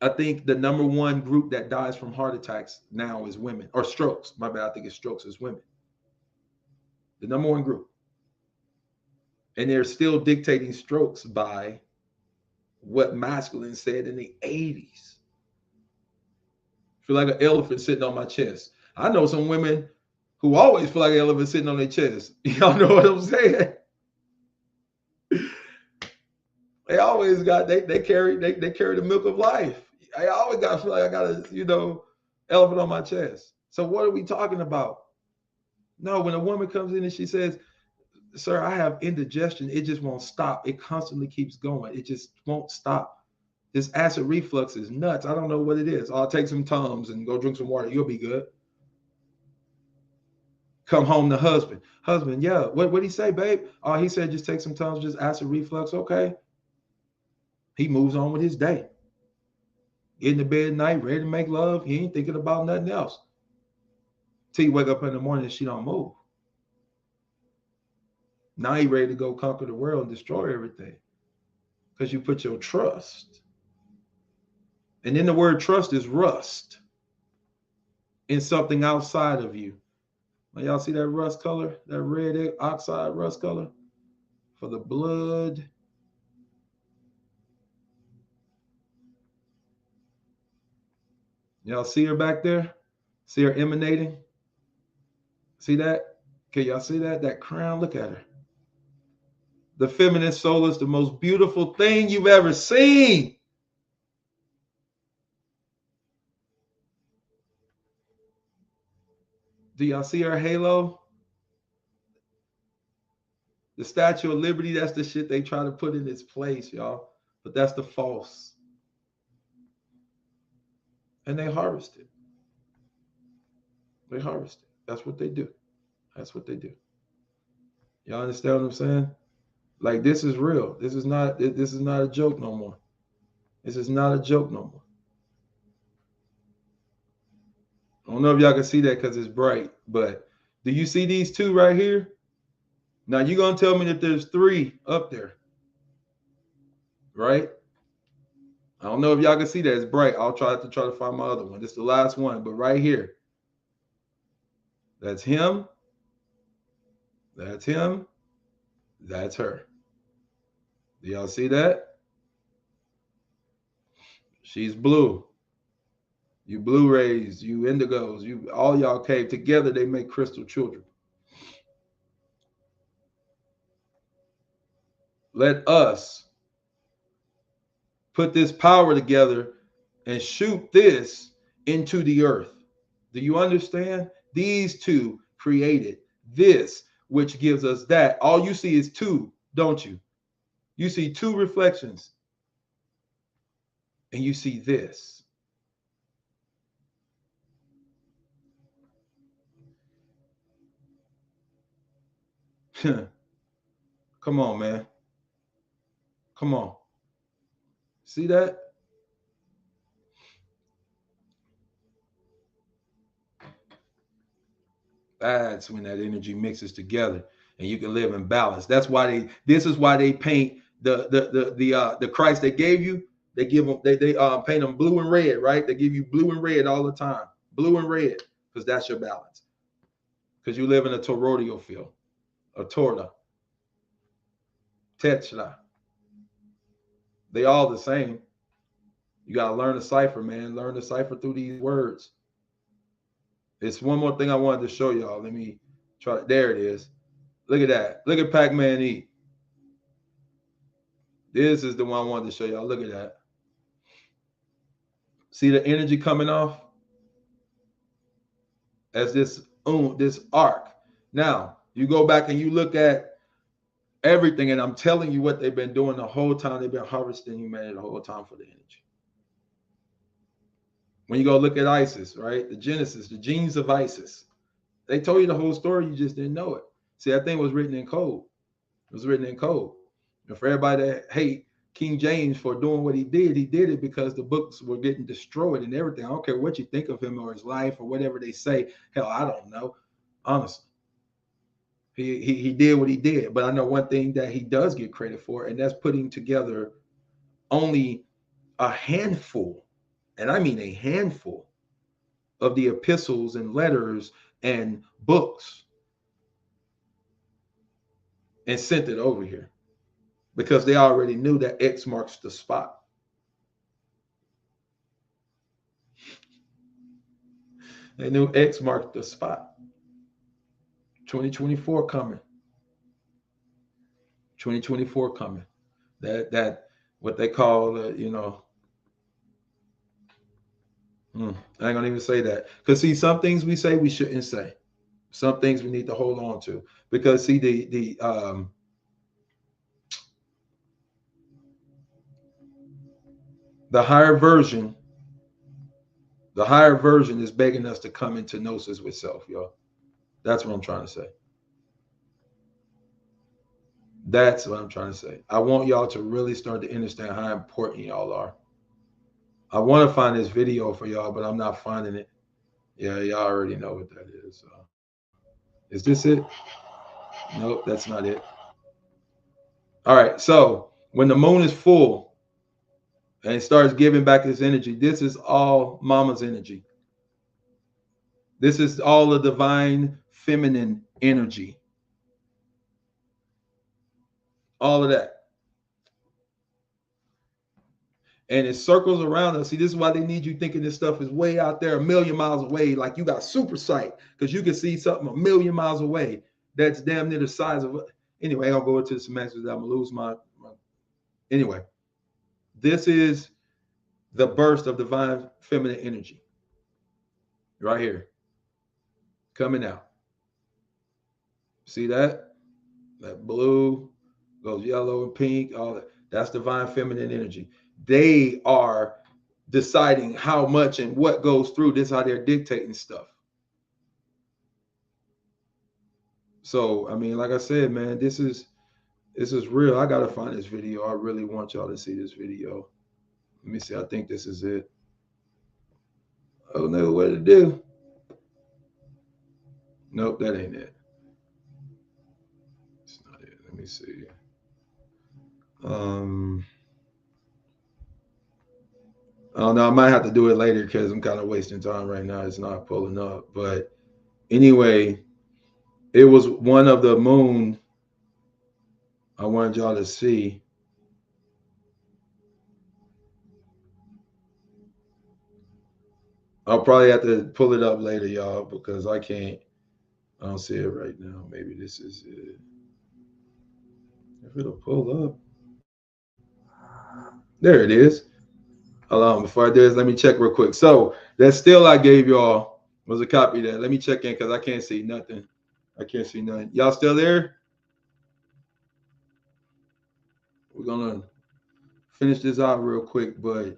Speaker 1: I think the number one group that dies from heart attacks now is women, or strokes. My bad, I think it's strokes is women. The number one group. And they're still dictating strokes by what masculine said in the 80s. Feel like an elephant sitting on my chest. I know some women who always feel like an elephant sitting on their chest. Y'all know what I'm saying? They always got they carry the milk of life. I always got to feel like I got a elephant on my chest. So what are we talking about? No, when a woman comes in and she says, "Sir, I have indigestion," it just won't stop. It constantly keeps going. It just won't stop. This acid reflux is nuts. I don't know what it is. I'll take some Tums and go drink some water. You'll be good. Come home to husband. Husband, yeah. What'd he say, babe? Oh, he said just take some Tums, just acid reflux. Okay. He moves on with his day. Get in the bed at night, ready to make love. He ain't thinking about nothing else. Till you wake up in the morning and she don't move. Now you ready to go conquer the world and destroy everything. Because you put your trust. And then the word trust is rust in something outside of you. Now y'all see that rust color? That red oxide rust color? For the blood. Y'all see her back there? See her emanating? See that? Can y'all see that? That crown? Look at her. The feminine soul is the most beautiful thing you've ever seen. Do y'all see her halo? The Statue of Liberty, that's the shit they try to put in its place, y'all. But that's the false. And they harvest it. They harvest it. That's what they do. That's what they do. Y'all understand what I'm saying? Like, this is real. This is not a joke no more. This is not a joke no more. I don't know if y'all can see that because it's bright, but do you see these two right here? Now you're gonna tell me that there's three up there, right? I don't know if y'all can see that. It's bright. I'll try to find my other one. This is the last one, but right here. That's him. That's him. That's her. Do y'all see that? She's blue. You blue rays, you indigos, you all y'all came together, they make crystal children. Let us put this power together and shoot this into the earth. Do you understand? These two created this, which gives us that. All you see is two, don't you? You see two reflections. And you see this. Come on, man. Come on. See that? That's when that energy mixes together and you can live in balance. That's why this is why they paint the Christ they gave you. They give them, they paint them blue and red, right? They give you blue and red all the time. Blue and red, because that's your balance. Because you live in a toroidal field, a torta, tetra. They all the same. You got to learn the cipher, man. Learn the cipher through these words. It's one more thing I wanted to show y'all. Let me try. There it is. Look at that. Look at Pac-Man eat. This is the one I wanted to show y'all. Look at that. See the energy coming off? as this arc. Now, you go back and you look at everything, and I'm telling you what they've been doing the whole time. They've been harvesting humanity the whole time for the energy. When you go look at Isis, right? The Genesis, the genes of Isis. They told you the whole story, you just didn't know it. See, that thing was written in code. It was written in code. And for everybody that hate King James for doing what he did it because the books were getting destroyed and everything. I don't care what you think of him or his life or whatever they say. Hell, I don't know. Honestly. He did what he did. But I know one thing that he does get credit for, and that's putting together only a handful, and I mean a handful, of the epistles and letters and books, and sent it over here because they already knew that X marks the spot. They knew X marked the spot. 2024 coming. 2024 coming. That what they call I ain't gonna even say that, because see, some things we say we shouldn't say. Some things we need to hold on to, because see, the higher version is begging us to come into gnosis with self, y'all. That's what I'm trying to say. That's what I'm trying to say. I want y'all to really start to understand how important y'all are. I want to find this video for y'all, but I'm not finding it. Yeah, y'all already know what that is. Is this it? Nope, that's not it. All right, so when the moon is full and it starts giving back its energy, this is all mama's energy. This is all the divine feminine energy. All of that. And it circles around us. See, this is why they need you thinking this stuff is way out there, a million miles away, like you got super sight, because you can see something a million miles away that's damn near the size of it. Anyway, I'll go into the semantics. I'm gonna lose my. Anyway, this is the burst of divine feminine energy right here, coming out. See that? That blue goes yellow and pink. All that. That's divine feminine energy. They are deciding how much and what goes through. This is how they're dictating stuff. So, I mean, like I said, man, this is real. I gotta find this video. I really want y'all to see this video. Let me see. I think this is it. I don't know what to do. Nope, that ain't it. It's not it. Let me see. I don't know. I might have to do it later because I'm kind of wasting time right now. It's not pulling up. But anyway, it was one of the moon I wanted y'all to see. I'll probably have to pull it up later, y'all, because I don't see it right now. Maybe this is it. If it'll pull up. There it is. Hold on. Before I do this, let me check real quick. So that still I gave y'all was a copy of that. Let me check in because I can't see nothing. I can't see nothing. Y'all still there? We're going to finish this out real quick, but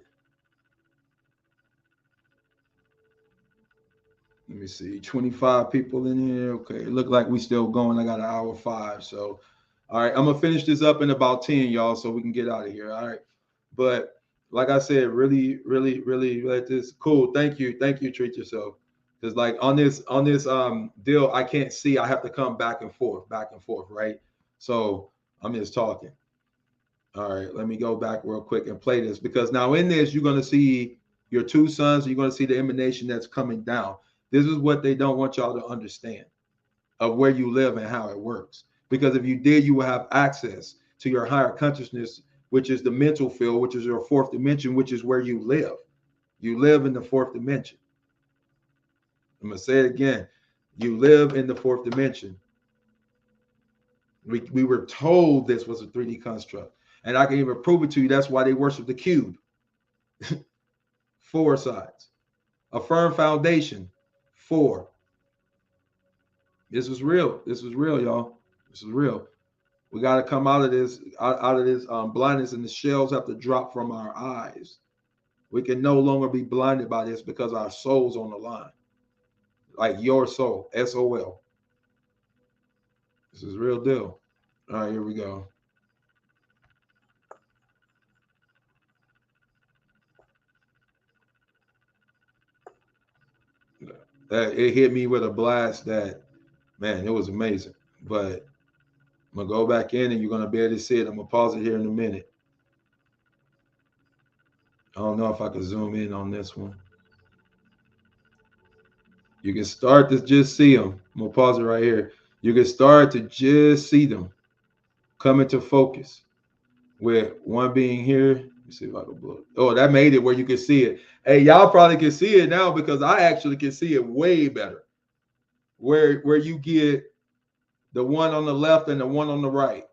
Speaker 1: let me see. 25 people in here. Okay. It looked like we still going. I got an hour 5. So, all right. I'm going to finish this up in about 10, y'all, so we can get out of here. All right. But like I said, really, really, really let this cool. Thank you. Thank you. Treat yourself. Because like on this deal, I can't see. I have to come back and forth, right? So I'm just talking. All right, let me go back real quick and play this, because now in this, you're going to see your two sons. You're going to see the emanation that's coming down. This is what they don't want y'all to understand of where you live and how it works. Because if you did, you will have access to your higher consciousness, which is the mental field, which is your fourth dimension, which is where you live. You live in the fourth dimension. I'm going to say it again. You live in the fourth dimension. We were told this was a 3D construct. And I can even prove it to you. That's why they worship the cube. 4 sides. A firm foundation, 4. This is real. This is real, y'all. This is real. We got to come out of this, out of this blindness, and the shells have to drop from our eyes. We can no longer be blinded by this because our soul's on the line. Like your soul, SOL. This is real deal. All right, here we go. It hit me with a blast that, man, it was amazing. But I'm going to go back in and you're going to be able to see it. I'm going to pause it here in a minute. I don't know if I can zoom in on this one. You can start to just see them. I'm going to pause it right here. You can start to just see them come into focus with one being here. Let me see if I can blow it. Oh, that made it where you can see it. Hey, y'all probably can see it now because I actually can see it way better. Where you get the one on the left and the one on the right.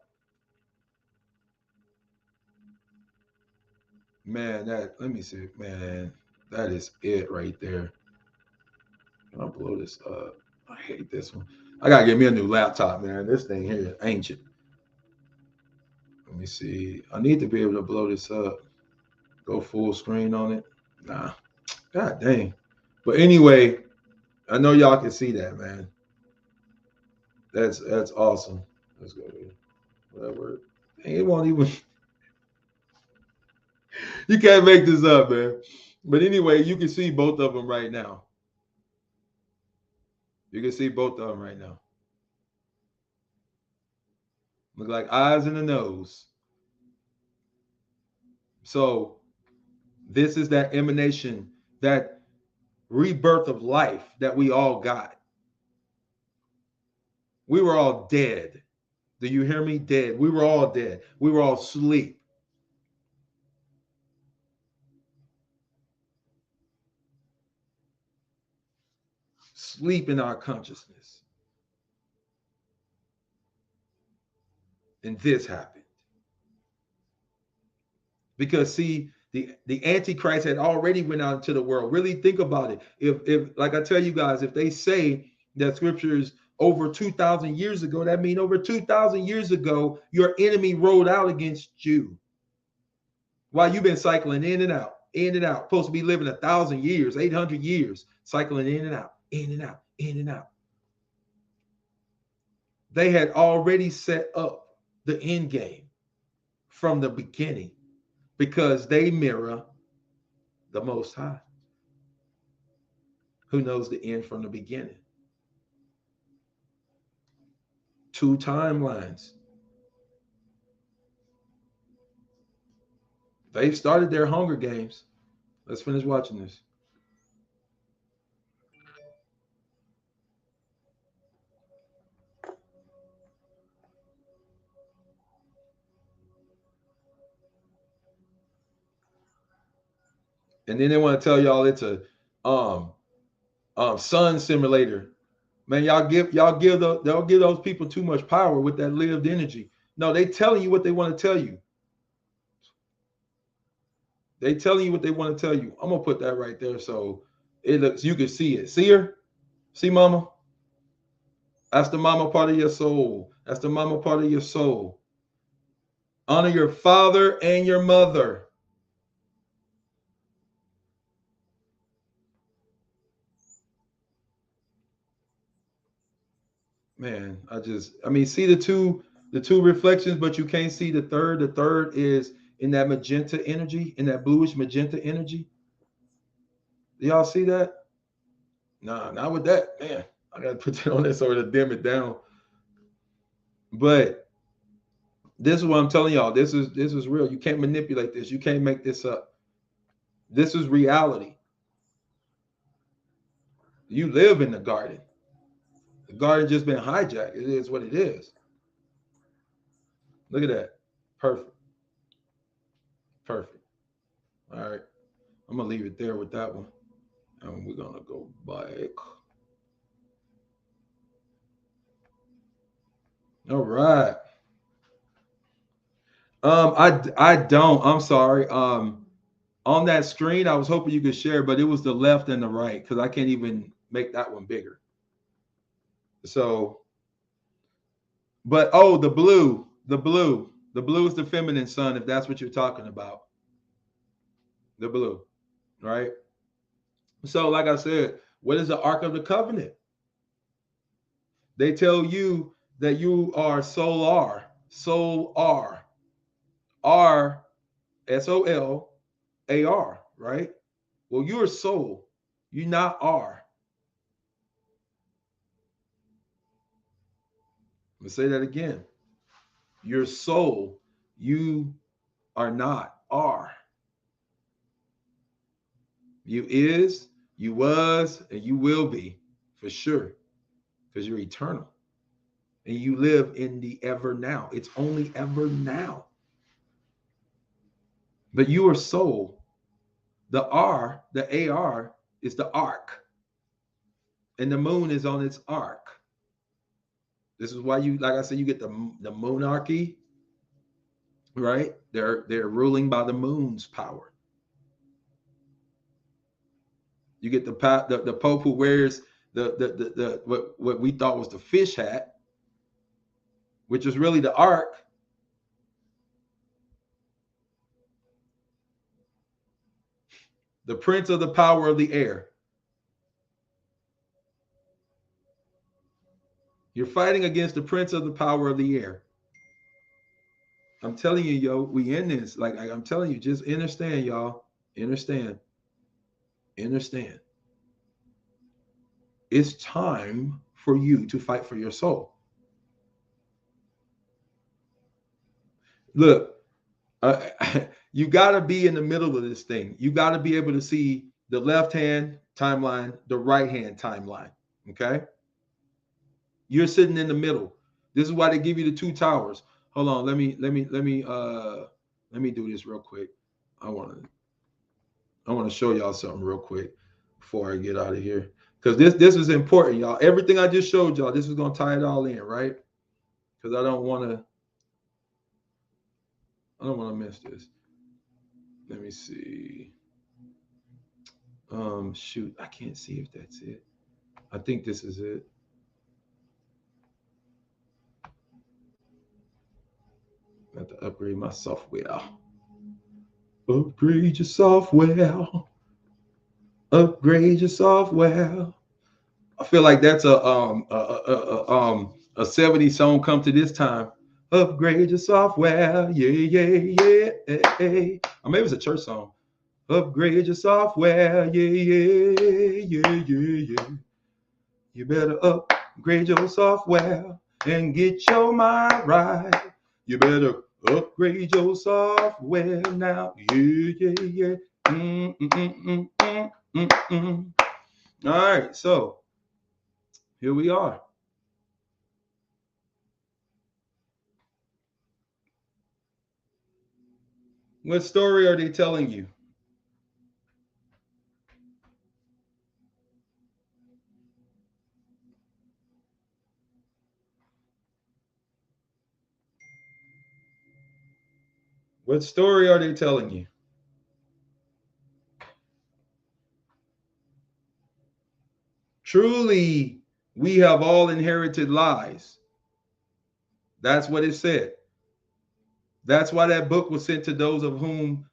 Speaker 1: Man, let me see. Man, that is it right there. I'll blow this up. I hate this one. I gotta get me a new laptop, man. This thing here is ancient. Let me see. I need to be able to blow this up. Go full screen on it. Nah. God dang. But anyway, I know y'all can see that, man. That's awesome. Let's go here. Whatever. It won't even. You can't make this up, man. But anyway, you can see both of them right now. You can see both of them right now. Look like eyes and a nose. So this is that emanation, that rebirth of life that we all got. We were all dead. Do you hear me? Dead. We were all dead. We were all asleep. Sleep in our consciousness. And this happened. Because see, the Antichrist had already went out into the world. Really think about it. If like I tell you guys, if they say that scriptures over 2,000 years ago, that means over 2,000 years ago, your enemy rolled out against you. While you've been cycling in and out, in and out, supposed to be living 1,000 years, 800 years, cycling in and out, in and out, in and out. They had already set up the end game from the beginning because they mirror the Most High, who knows the end from the beginning. Two timelines. They've started their Hunger Games. Let's finish watching this. And then they want to tell y'all it's a sun simulator. Man, y'all give those people too much power with that lived energy. No, they telling you what they want to tell you. They telling you what they want to tell you. I'm gonna put that right there so it looks, you can see it. See her? See mama? That's the mama part of your soul. That's the mama part of your soul. Honor your father and your mother. Man, I mean, see the two reflections, but you can't see the third. The third is in that magenta energy, in that bluish magenta energy. Do y'all see that? Nah, not with that. Man, I gotta put that on there so to dim it down. But this is what I'm telling y'all. This is real. You can't manipulate this. You can't make this up. This is reality. You live in the garden. The garden just been hijacked. It is what it is. Look at that. Perfect. Perfect. All right. I'm gonna leave it there with that one. And we're gonna go back. All right. I don't. I'm sorry. On that screen, I was hoping you could share, but it was the left and the right because I can't even make that one bigger. So, but oh, the blue is the feminine sun, if that's what you're talking about. The blue, right? So, like I said, what is the Ark of the Covenant? They tell you that you are solar, R, SOLAR, right? Well, you're soul, you're not R. Let me say that again. Your soul, you are not R. You is, you was, and you will be for sure, because you're eternal and you live in the ever now. It's only ever now. But you are soul. The R, the AR, is the arc, and the moon is on its arc. This is why you, like I said, you get the monarchy, right? They're ruling by the moon's power. You get the Pope who wears the what we thought was the fish hat, which is really the ark. The prince of the power of the air. You're fighting against the prince of the power of the air. I'm telling you, yo, we in this. Like I'm telling you, just understand, y'all. Understand. Understand. It's time for you to fight for your soul. Look, you got to be in the middle of this thing. You got to be able to see the left hand timeline, the right hand timeline. Okay. You're sitting in the middle. This is why they give you the two towers. Hold on. Let me do this real quick. I want to show y'all something real quick before I get out of here. Because this is important, y'all. Everything I just showed y'all, this is gonna tie it all in, right? Because I don't want to miss this. Let me see. Shoot, I can't see if that's it. I think this is it. I have to upgrade my software. Upgrade your software. Upgrade your software. I feel like that's a 70s song come to this time. Upgrade your software. Yeah. Or maybe it's a church song. Upgrade your software. Yeah. You better upgrade your software and get your mind right. You better upgrade your software now. Yeah. All right, so here we are. What story are they telling you? What story are they telling you? Truly, we have all inherited lies. That's what it said. That's why that book was sent to those of whom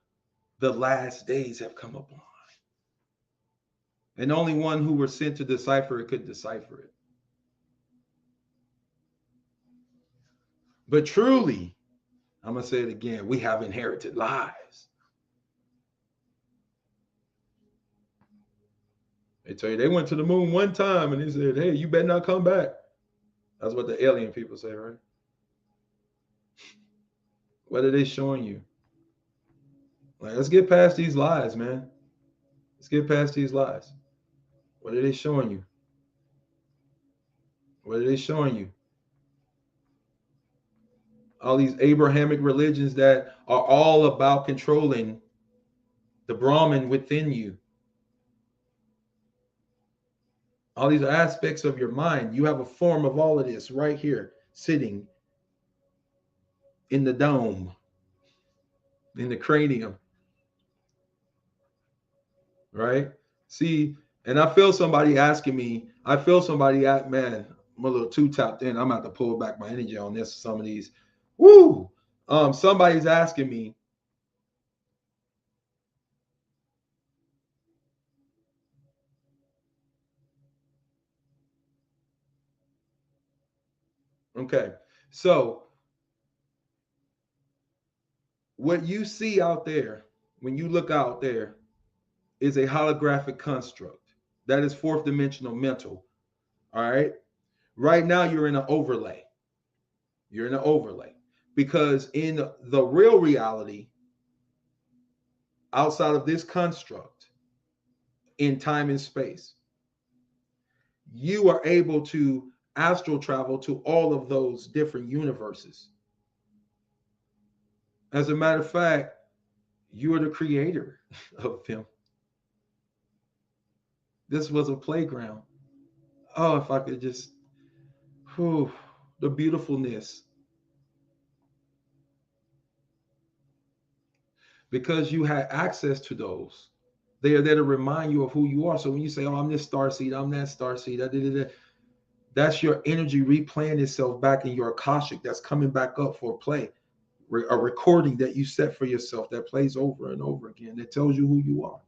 Speaker 1: the last days have come upon. And only one who were sent to decipher it could decipher it. But truly, I'm going to say it again, we have inherited lives. They tell you they went to the moon one time and they said, hey, you better not come back. That's what the alien people say, right? What are they showing you? Like, let's get past these lies, man. Let's get past these lies. What are they showing you? What are they showing you? All these Abrahamic religions that are all about controlling the Brahman within you. All these aspects of your mind. You have a form of all of this right here, sitting in the dome, in the cranium. Right? See, and I feel somebody asking me, man, I'm a little too tapped in. I'm gonna have to pull back my energy on this. Some of these, woo. Somebody's asking me. Okay, so what you see out there when you look out there is a holographic construct that is fourth dimensional mental. All right. Right now, you're in an overlay. You're in an overlay because in the real reality, outside of this construct, in time and space, you are able to astral travel to all of those different universes. As a matter of fact, you are the creator of them. This was a playground. Oh, if I could just, whew, the beautifulness. Because you had access to those. They are there to remind you of who you are. So when you say, oh, I'm this star seed, I'm that star seed, that's your energy replaying itself back in your Akashic that's coming back up for play. A recording that you set for yourself that plays over and over again that tells you who you are.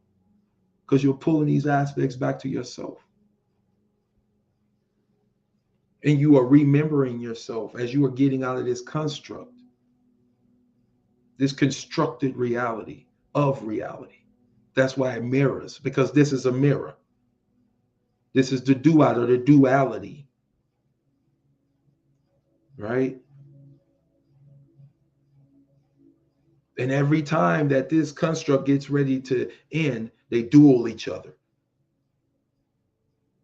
Speaker 1: Because you're pulling these aspects back to yourself. And you are remembering yourself as you are getting out of this construct, this constructed reality of reality. That's why it mirrors, because this is a mirror. This is the duad or the duality, right? And every time that this construct gets ready to end, they duel each other.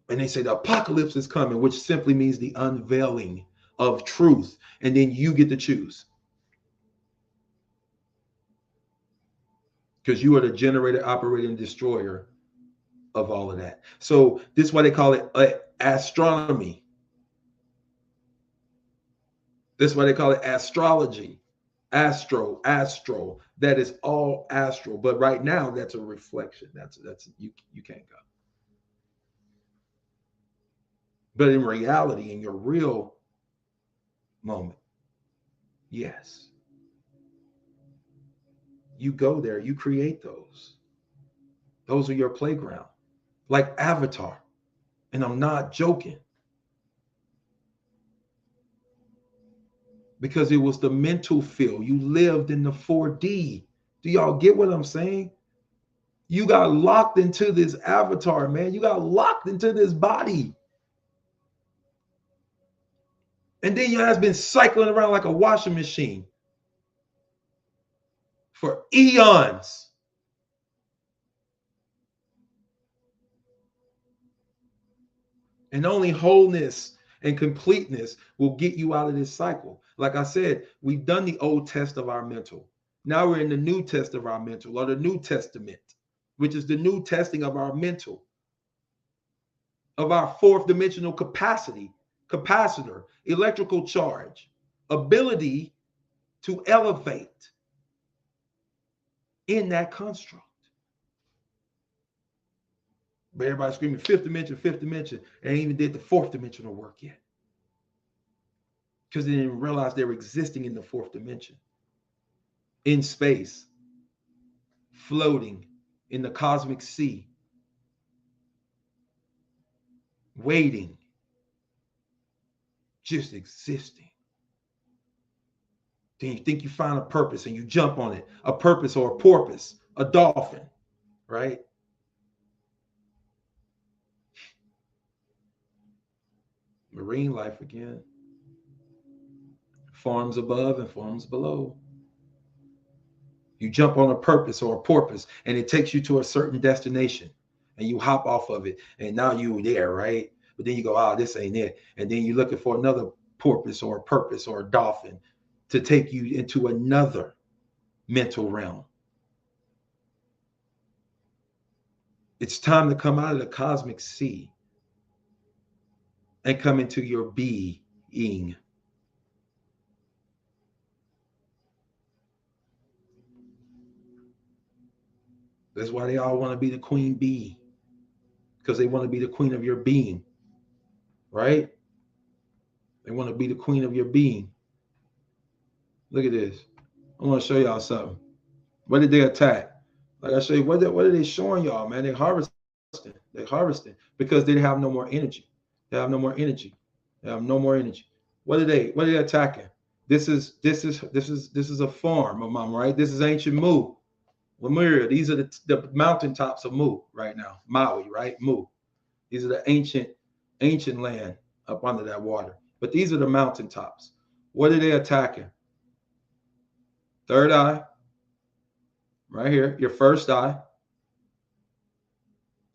Speaker 1: And they say the apocalypse is coming, which simply means the unveiling of truth. And then you get to choose. Because you are the generator, operator, and destroyer of all of that. So this is why they call it astronomy. This is why they call it astrology. Astro. That is all astral. But right now, that's a reflection. That's you can't go. But in reality, in your real moment, yes. You go there, you create those. Those are your playground. Like Avatar. And I'm not joking. Because it was the mental field. You lived in the 4D. Do y'all get what I'm saying? You got locked into this avatar, man. You got locked into this body. And then your ass been cycling around like a washing machine for eons. And only wholeness and completeness will get you out of this cycle. Like I said, we've done the old test of our mental. Now we're in the new test of our mental, or the New Testament, which is the new testing of our mental, of our fourth dimensional capacity, capacitor, electrical charge, ability to elevate in that construct. But everybody's screaming fifth dimension, and ain't even did the fourth dimensional work yet. Because they didn't realize they were existing in the fourth dimension, in space, floating in the cosmic sea, waiting, just existing. Then you think you find a purpose and you jump on it, a purpose or a porpoise, a dolphin, right? Marine life again. Forms above and forms below. You jump on a purpose or a porpoise and it takes you to a certain destination and you hop off of it and now you're there, right? But then you go, oh, this ain't it. And then you're looking for another porpoise or a purpose or a dolphin to take you into another mental realm. It's time to come out of the cosmic sea and come into your being. That's why they all want to be the queen bee, because they want to be the queen of your being, right? They want to be the queen of your being. Look at this. I want to show y'all something. What did they attack? Like I show you, what are they showing y'all, man? They harvesting. They harvesting because they have no more energy. They have no more energy. They have no more energy. What are they attacking? This is a form of Mama, right? This is ancient Mu. Lemuria. These are the mountaintops of Mu right now. Maui, right? Mu. These are the ancient land up under that water. But these are the mountaintops. What are they attacking? Third eye. Right here. Your first eye.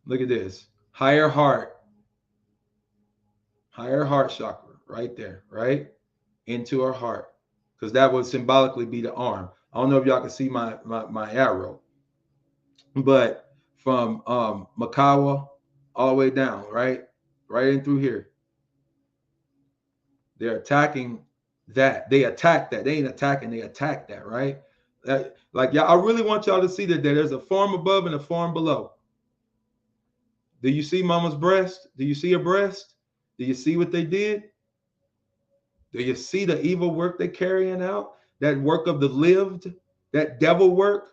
Speaker 1: Look at this. Higher heart chakra right there, right? Into our heart. Because that would symbolically be the arm. I don't know if y'all can see my arrow. But from Makawa all the way down, right? Right in through here. They're attacking that. They attack that. They ain't attacking, they attack that, right? Like, y'all, I really want y'all to see that there's a form above and a form below. Do you see Mama's breast? Do you see her breast? Do you see what they did? Do you see the evil work they're carrying out? That work of the lived, that devil work?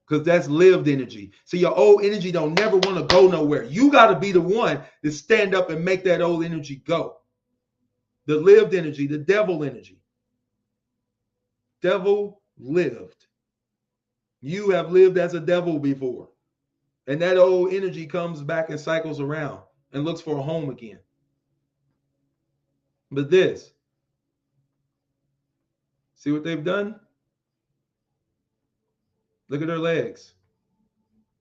Speaker 1: Because that's lived energy. See, your old energy don't never want to go nowhere. You got to be the one to stand up and make that old energy go. The lived energy, the devil energy. Devil lived. You have lived as a devil before. And that old energy comes back and cycles around and looks for a home again. But this, see what they've done? Look at her legs.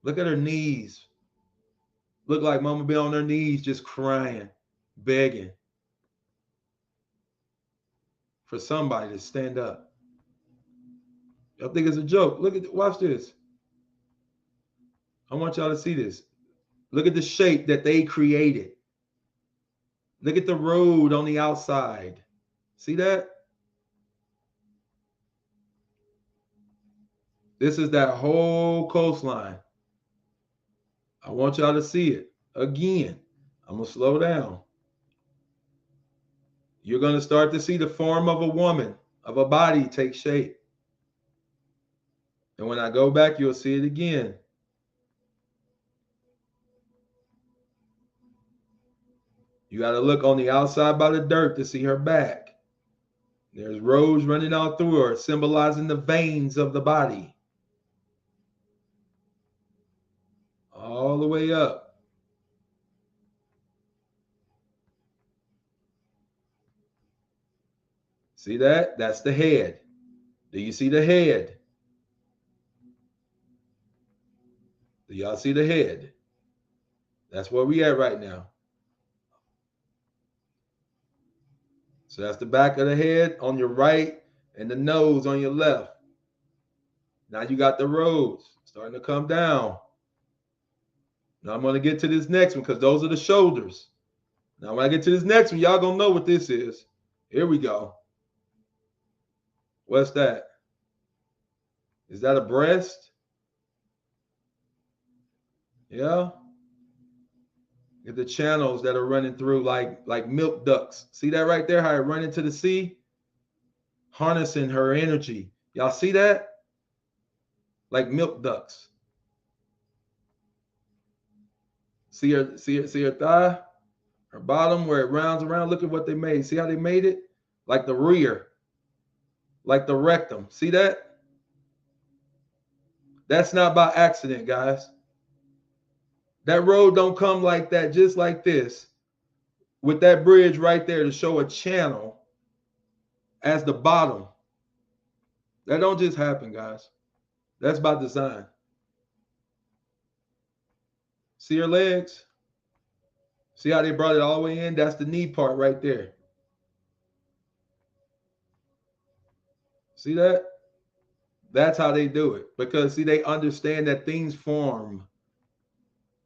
Speaker 1: Look at her knees. Look like Mama be on her knees just crying, begging for somebody to stand up. I think it's a joke. Look at, watch this. I want y'all to see this. Look at the shape that they created. Look at the road on the outside. See that? This is that whole coastline. I want y'all to see it. Again, I'm going to slow down. You're going to start to see the form of a woman, of a body take shape. And when I go back, you'll see it again. You got to look on the outside by the dirt to see her back. There's roads running out through her, symbolizing the veins of the body. All the way up. See that? That's the head. Do you see the head? Do y'all see the head? That's where we at right now. So that's the back of the head on your right and the nose on your left. Now you got the roads starting to come down. Now I'm going to get to this next one because those are the shoulders. Now when I get to this next one, y'all going to know what this is. Here we go. What's that? Is that a breast? Yeah. Get the channels that are running through like milk ducts. See that right there? How it run into the sea? Harnessing her energy. Y'all see that? Like milk ducts. See her thigh? Her bottom where it rounds around. Look at what they made. See how they made it? Like the rear. Like the rectum. See that? That's not by accident, guys. That road don't come like that, just like this, with that bridge right there to show a channel as the bottom. That don't just happen, guys. That's by design. See her legs? See how they brought it all the way in? That's the knee part right there. See that? That's how they do it. Because, see, they understand that things form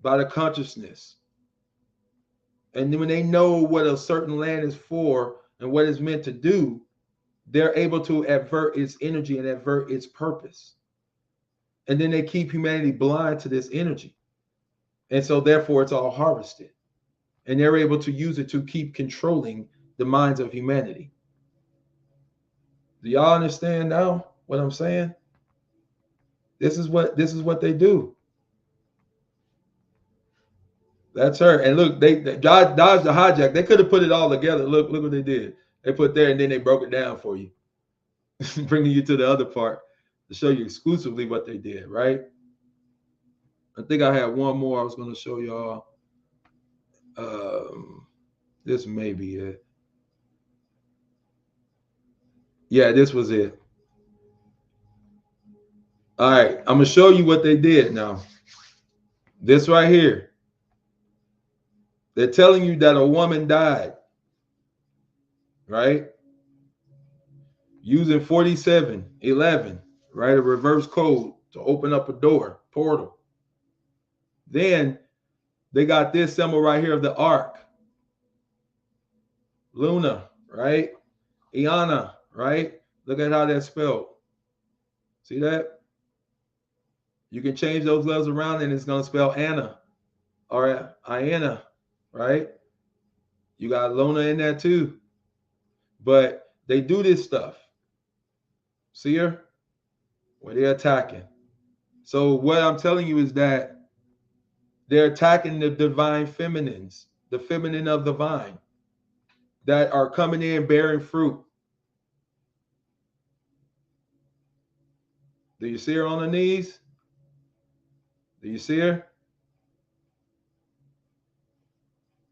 Speaker 1: by the consciousness. And then when they know what a certain land is for and what it's meant to do, they're able to avert its energy and avert its purpose. And then they keep humanity blind to this energy. And so therefore it's all harvested. And they're able to use it to keep controlling the minds of humanity. Do y'all understand now what I'm saying? This is what they do. That's her. And look, they dodged the hijack. They could have put it all together. Look what they did. They put there and then they broke it down for you, bringing you to the other part to show you exclusively what they did, right? I think I had one more I was going to show y'all. This may be it. Yeah, this was it. All right, I'm going to show you what they did now. This right here. They're telling you that a woman died, right? Using 4711, right? A reverse code to open up a door, portal. Then they got this symbol right here of the ark. Luna, right? Iana, right? Look at how that's spelled. See that? You can change those letters around and it's going to spell Anna or Iana, right? You got Luna in there too. But they do this stuff. See her? Where they're attacking. So what I'm telling you is that they're attacking the divine feminines, the feminine of the vine that are coming in bearing fruit. Do you see her on her knees? Do you see her?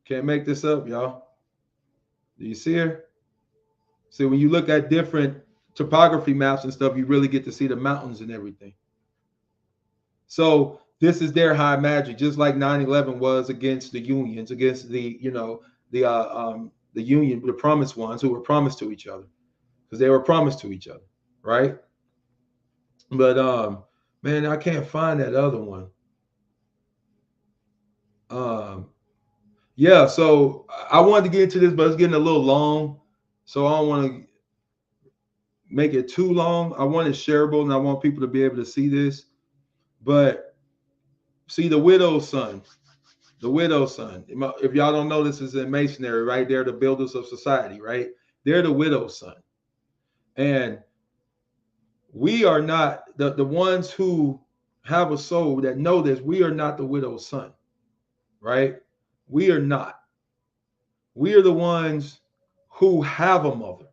Speaker 1: Can't make this up, y'all. Do you see her? See, when you look at different topography maps and stuff, you really get to see the mountains and everything. So this is their high magic, just like 9/11 was against the unions, against the, the union, the promised ones who were promised to each other, because they were promised to each other, right? But man, I can't find that other one. Yeah, so I wanted to get into this, but it's getting a little long, so I don't want to make it too long. I want it shareable, and I want people to be able to see this. But see, the widow's son, the widow's son. If y'all don't know, this is in Masonry, right? They're the builders of society, right? They're the widow's son, and we are not the ones who have a soul that know this. We are not the widow's son, right? We are not. We are the ones who have a mother.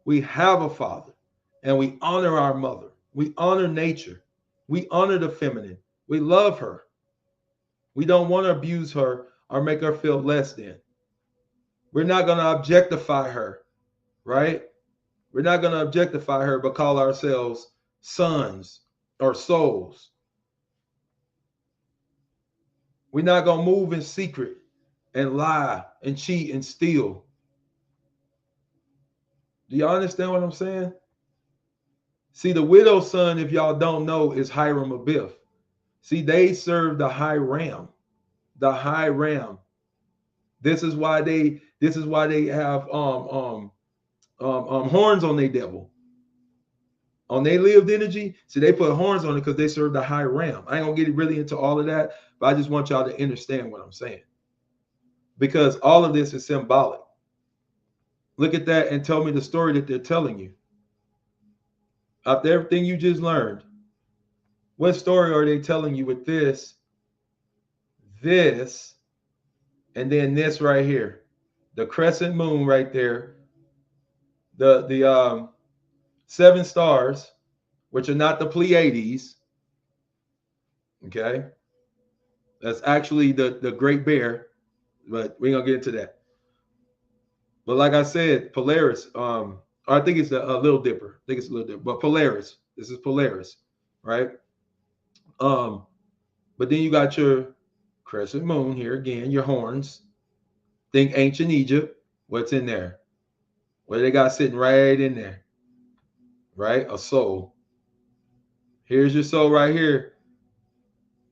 Speaker 1: We have a father, and we honor our mother. We honor nature. We honor the feminine. We love her. We don't want to abuse her or make her feel less than. We're not going to objectify her, right? We're not going to objectify her, but call ourselves sons or souls. We're not going to move in secret and lie and cheat and steal. Do y'all understand what I'm saying? See, the widow's son, if y'all don't know, is Hiram Abiff. See, they serve the high ram. The high ram. This is why they have horns on their devil. On their lived energy, see, they put horns on it because they serve the high ram. I ain't gonna get really into all of that, but I just want y'all to understand what I'm saying. Because all of this is symbolic. Look at that and tell me the story that they're telling you. After everything you just learned, what story are they telling you with this, and then this right here? The crescent moon right there, the 7 stars, which are not the Pleiades. Okay, that's actually the Great Bear, but we ain't gonna get into that. But like I said, Polaris, I think it's a Little Dipper. I think it's a Little Dipper, but Polaris. This is Polaris, right? But then you got your crescent moon here again, your horns. Think ancient Egypt. What's in there? What they got sitting right in there? Right? A soul. Here's your soul right here.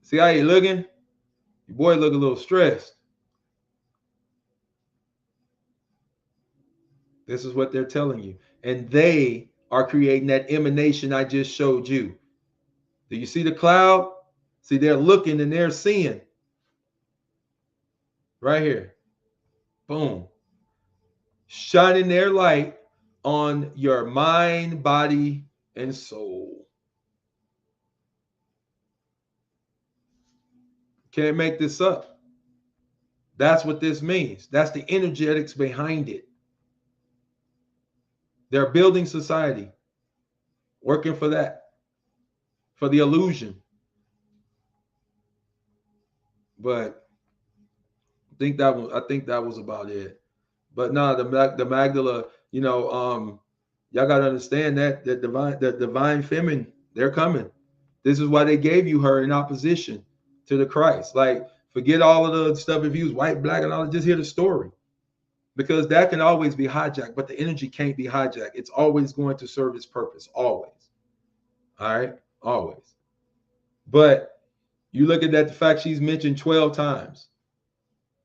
Speaker 1: See how you looking? Your boy look a little stressed. This is what they're telling you. And they are creating that emanation I just showed you. Do you see the cloud? See, they're looking and they're seeing. Right here. Boom. shining their light on your mind, body, and soul. Can't make this up. That's what this means. That's the energetics behind it. They're building society, working for that, for the illusion. But I think that was about it. But no, the Magdala, y'all gotta understand that the divine feminine, they're coming. This is why they gave you her in opposition to the Christ. Like, forget all of the stuff if you was white, black, and all. Just hear the story, because that can always be hijacked, but the energy can't be hijacked. It's always going to serve its purpose, always. All right, always. But you look at that, the fact she's mentioned 12 times,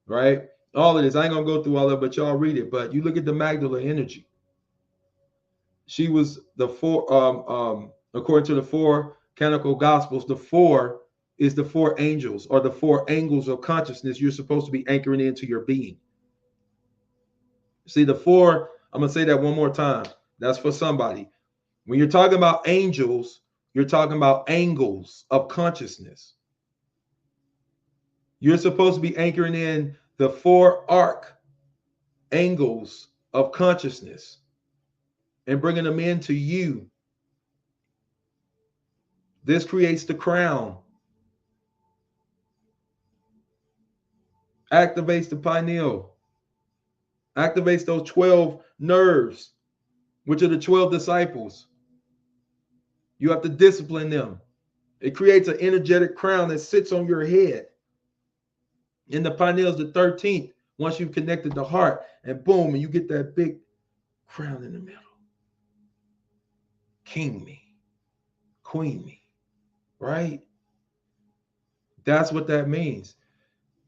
Speaker 1: right? All of this, I ain't gonna go through all of it, but y'all read it. But you look at the Magdala energy. She was the four, according to the four canonical gospels, the four is the four angels, or the four angles of consciousness you're supposed to be anchoring into your being. See, the four, I'm gonna say that one more time. That's for somebody. When you're talking about angels, you're talking about angles of consciousness. You're supposed to be anchoring in the four arc angles of consciousness and bringing them into you. This creates the crown, activates the pineal, activates those 12 nerves, which are the 12 disciples. You have to discipline them. It creates an energetic crown that sits on your head. And the pineal is the 13th. Once you've connected the heart, and boom, and you get that big crown in the middle. King me, queen me, right? That's what that means.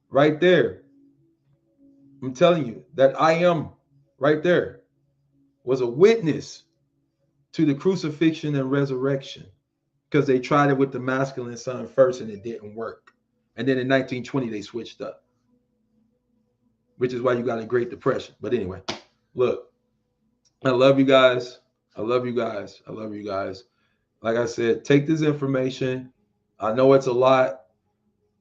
Speaker 1: Right there. I'm telling you that I am right there was a witness to the crucifixion and resurrection, because they tried it with the masculine son first and it didn't work. And then in 1920, they switched up, which is why you got a Great Depression. But anyway, look, I love you guys. I love you guys. I love you guys. Like I said, take this information. I know it's a lot.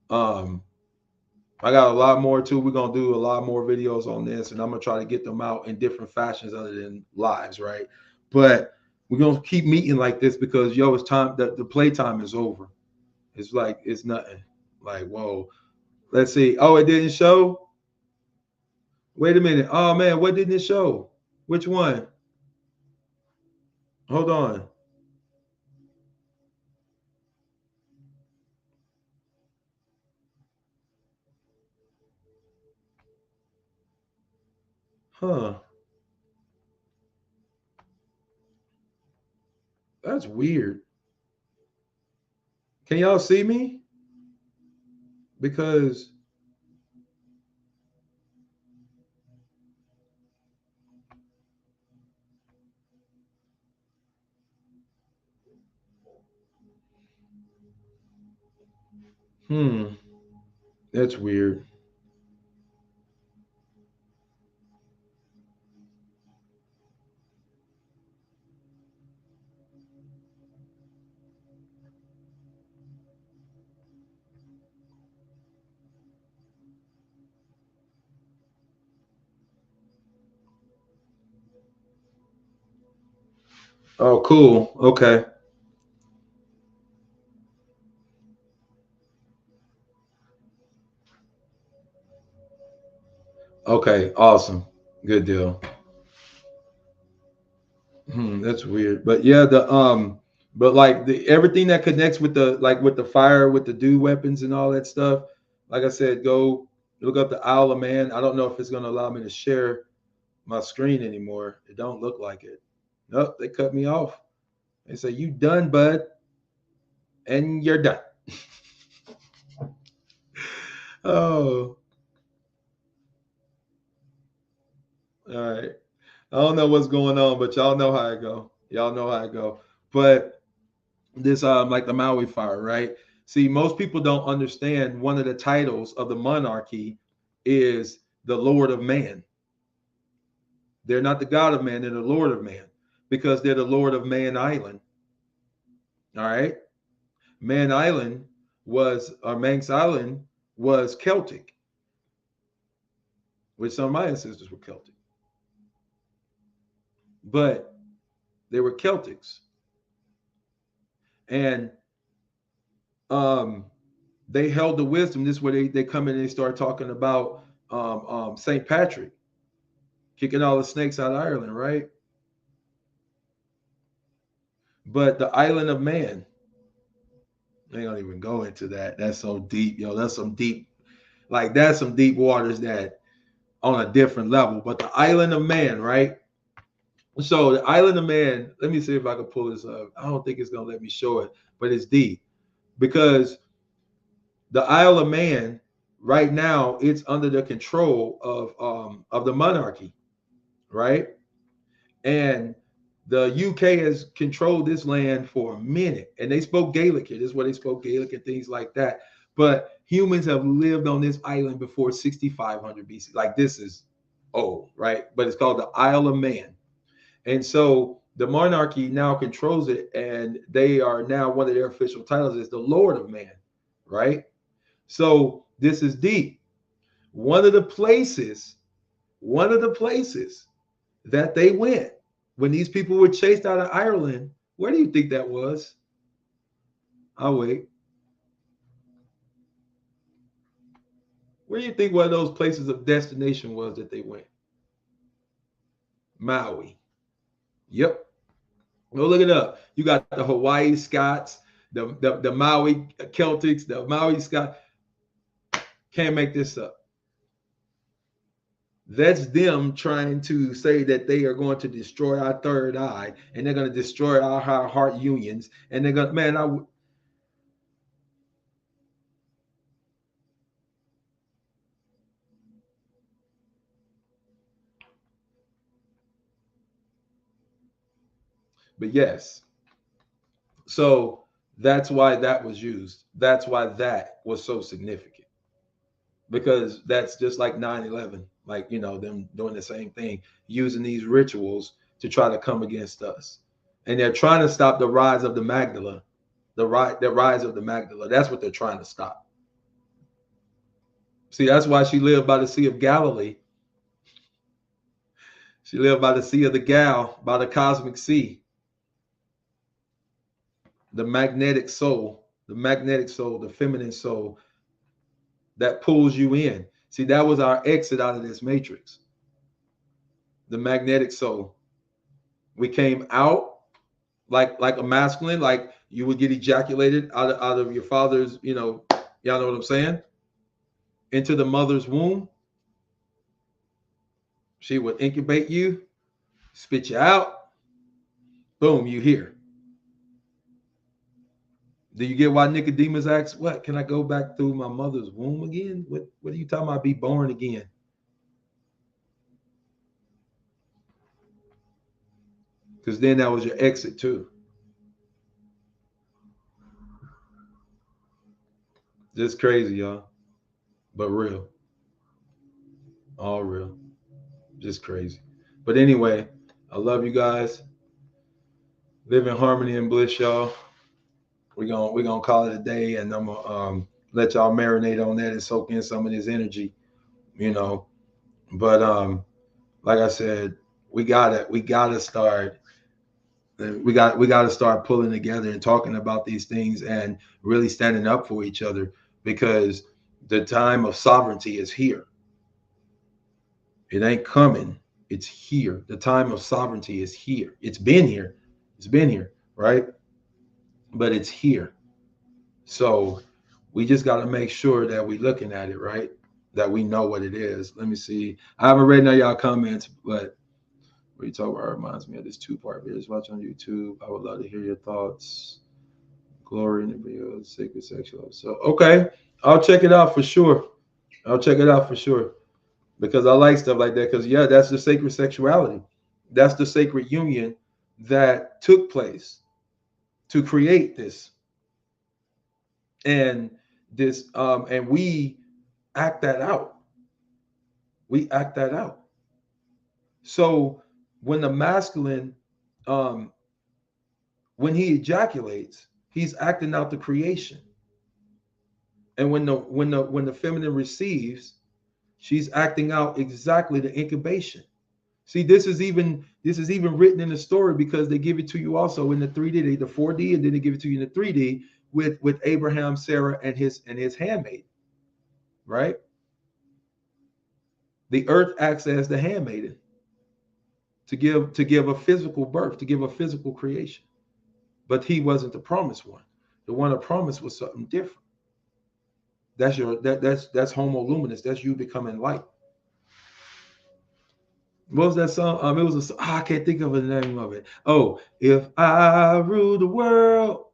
Speaker 1: I got a lot more too. We're gonna do a lot more videos on this, and I'm gonna try to get them out in different fashions other than lives, right? But we're gonna keep meeting like this, because it's time that the playtime is over. It's like it's nothing. Like, whoa. Let's see. Oh, it didn't show. Wait a minute. Oh man, what didn't it show? Which one? Hold on. Huh. That's weird. Can y'all see me? Because that's weird. Oh, cool. Okay. Okay. Awesome. Good deal. That's weird. But yeah, but like the everything that connects with the fire, with the dew weapons and all that stuff. Like I said, go look up the Owl of Man. I don't know if it's gonna allow me to share my screen anymore. It don't look like it. Nope, they cut me off. They say, you done, bud, and you're done. Oh, all right. I don't know what's going on, but y'all know how I go. Y'all know how I go. But this like the Maui fire, right? See, most people don't understand one of the titles of the monarchy is the Lord of Man. They're not the God of man, they're the Lord of man, because they're the Lord of Man Island. All right. Man Island Manx Island was Celtic, which some of my ancestors were Celtic, but they were Celtics. And they held the wisdom. This is where they come in and they start talking about St. Patrick kicking all the snakes out of Ireland, right? But the island of man, they don't even go into that. That's so deep, yo. That's some deep, like that's some deep waters that on a different level. But the island of man, right? So the island of man, let me see if I can pull this up. I don't think it's gonna let me show it, but it's deep because the Isle of Man right now it's under the control of the monarchy, right? And the UK has controlled this land for a minute, and they spoke Gaelic here. This is where they spoke Gaelic and things like that. But humans have lived on this island before 6500 BC. Like this is old, right? But it's called the Isle of Man. And so the monarchy now controls it, and they are now one of their official titles is the Lord of Man, right? So this is deep. One of the places that they went when these people were chased out of Ireland, where do you think that was? I'll wait. Where do you think one of those places of destination was that they went? Maui. Yep. Go look it up. You got the Hawaii Scots, the Maui Celtics, the Maui Scots. Can't make this up. That's them trying to say that they are going to destroy our third eye and they're going to destroy our heart unions. And they're going to, man, but yes. So that's why that was used. That's why that was so significant. Because that's just like 9/11, like, them doing the same thing, using these rituals to try to come against us. And they're trying to stop the rise of the Magdala, the rise of the Magdala. That's what they're trying to stop. See, that's why she lived by the Sea of Galilee. She lived by the Sea of the Gal, by the cosmic sea, the magnetic soul, the feminine soul that pulls you in. See, that was our exit out of this matrix. The magnetic soul. We came out like a masculine, like you would get ejaculated out of your father's, y'all know what I'm saying? Into the mother's womb. She would incubate you, spit you out. Boom, you here. Do you get why Nicodemus asks, what? Can I go back through my mother's womb again? What are you talking about? Be born again? Because then that was your exit too. Just crazy, y'all. But real. All real. Just crazy. But anyway, I love you guys. Live in harmony and bliss, y'all. We're gonna call it a day, and I'm gonna let y'all marinate on that and soak in some of this energy, you know. But like I said, we gotta start. We gotta start pulling together and talking about these things and really standing up for each other, because the time of sovereignty is here. It ain't coming. It's here. The time of sovereignty is here. It's been here. It's been here, right? But it's here. So we just got to make sure that we're looking at it, right? That we know what it is. Let me see. I haven't read none of y'all comments, but what you talk about reminds me of this two-part video. Watch on YouTube. I would love to hear your thoughts. Glory in the video, sacred sexual. So, okay. I'll check it out for sure. Because I like stuff like that. Because, yeah, that's the sacred sexuality. That's the sacred union that took place to create this. And and we act that out. We act that out. So when the masculine, um, when he ejaculates, he's acting out the creation. And when the feminine receives, she's acting out exactly the incubation. See, this is even written in the story because they give it to you also in the 3D, the 4D, and then they give it to you in the 3D with Abraham, Sarah, and his handmaid, right? The earth acts as the handmaiden to give a physical birth, to give a physical creation. But he wasn't the promised one. The one of promise was something different. That's homo luminous. That's you becoming light. What was that song? It was a song, I can't think of the name of it. Oh, if I rule the world,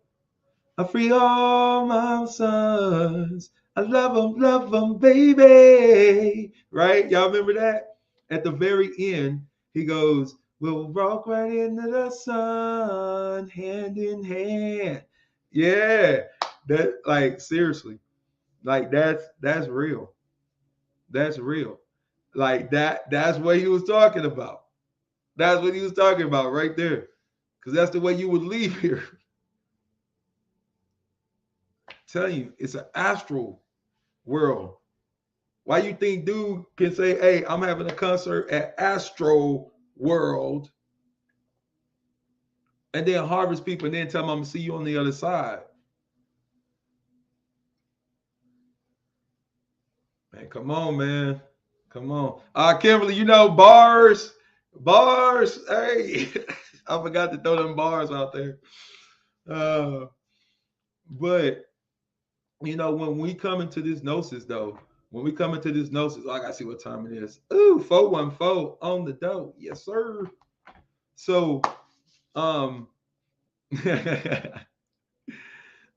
Speaker 1: I free all my sons. I love them, baby. Right? Y'all remember that? At the very end, he goes, we'll walk right into the sun, hand in hand. Yeah. That, like, seriously. Like, that's real. That's real. Like that's what he was talking about. That's what he was talking about right there. Because that's the way you would leave here. I'm telling you, it's an astral world. Why you think dude can say, hey, I'm having a concert at Astro World, and then harvest people and then tell them I'm gonna see you on the other side? Man, come on, man. Come on. Kimberly, bars. Bars. Hey. I forgot to throw them bars out there. Uh, but when we come into this gnosis, though, when we come into this gnosis, I gotta see what time it is. Ooh, 414 on the dough. Yes, sir. So, um,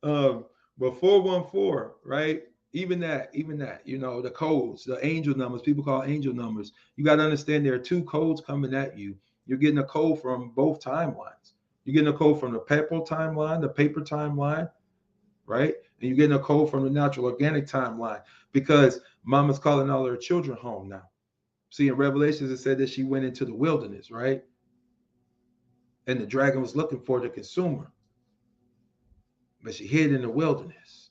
Speaker 1: um, but 414, right? Even that, the codes, the angel numbers, people call angel numbers. You got to understand there are two codes coming at you. You're getting a code from both timelines. You're getting a code from the paper timeline, right? And you're getting a code from the natural organic timeline because mama's calling all her children home now. See, in Revelations, it said that she went into the wilderness, right? And the dragon was looking for the consumer, but she hid in the wilderness.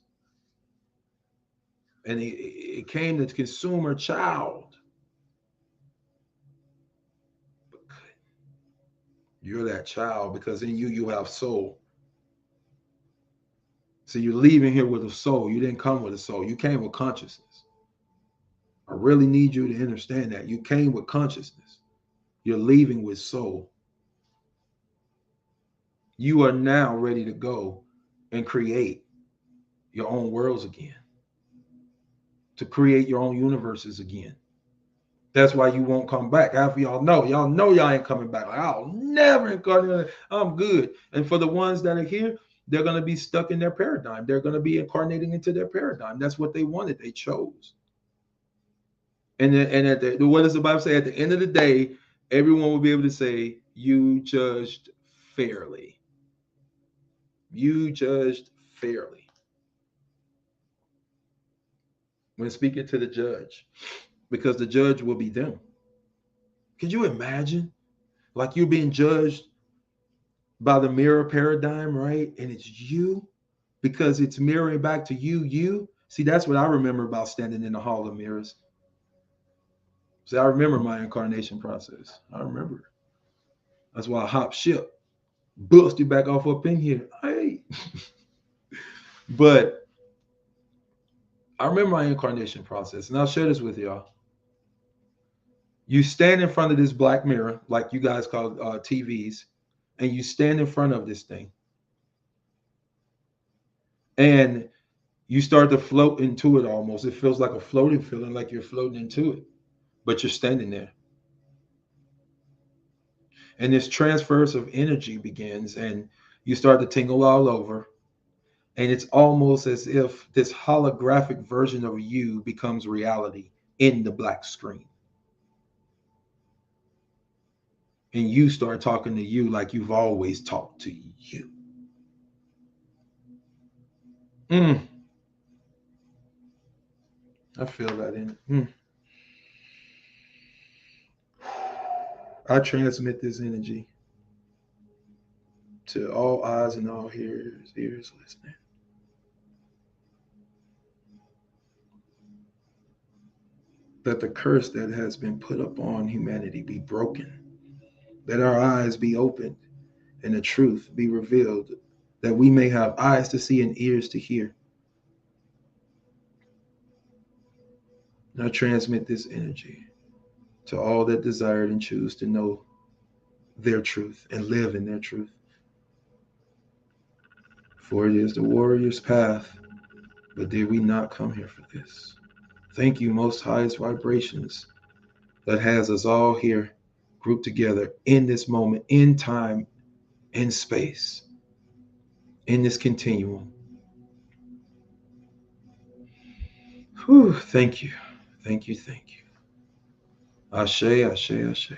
Speaker 1: And it came to consume her child. But you're that child because in you have soul. So you're leaving here with a soul. You didn't come with a soul. You came with consciousness. I really need you to understand that. You came with consciousness. You're leaving with soul. You are now ready to go and create your own worlds again, to create your own universes again. That's why you won't come back. Half of y'all know y'all ain't coming back. Like, I'll never incarnate. I'm good. And for the ones that are here, they're going to be stuck in their paradigm. They're going to be incarnating into their paradigm. That's what they wanted. They chose. And what does the Bible say? At the end of the day, everyone will be able to say, you judged fairly. You judged fairly. When speaking to the judge, because the judge will be them. Could you imagine? Like you're being judged by the mirror paradigm, right? And it's you because it's mirroring back to you. See, that's what I remember about standing in the hall of mirrors. See, I remember my incarnation process. I remember. That's why I hop ship, bust you back off up in here. Hey. But I remember my incarnation process, and I'll share this with y'all. You stand in front of this black mirror, like you guys call TVs, and you stand in front of this thing. And you start to float into it almost. It feels like a floating feeling, like you're floating into it, but you're standing there. And this transference of energy begins, and you start to tingle all over. And it's almost as if this holographic version of you becomes reality in the black screen. And you start talking to you like you've always talked to you. I feel that in it. I transmit this energy to all eyes and all ears listening. That the curse that has been put upon humanity be broken. That our eyes be opened and the truth be revealed. That we may have eyes to see and ears to hear. And I transmit this energy to all that desired and choose to know their truth and live in their truth. For it is the warrior's path, but did we not come here for this? Thank you, most highest vibrations, that has us all here grouped together in this moment, in time, in space, in this continuum. Whew, thank you. Thank you. Thank you. Ashe, ashe, ashe.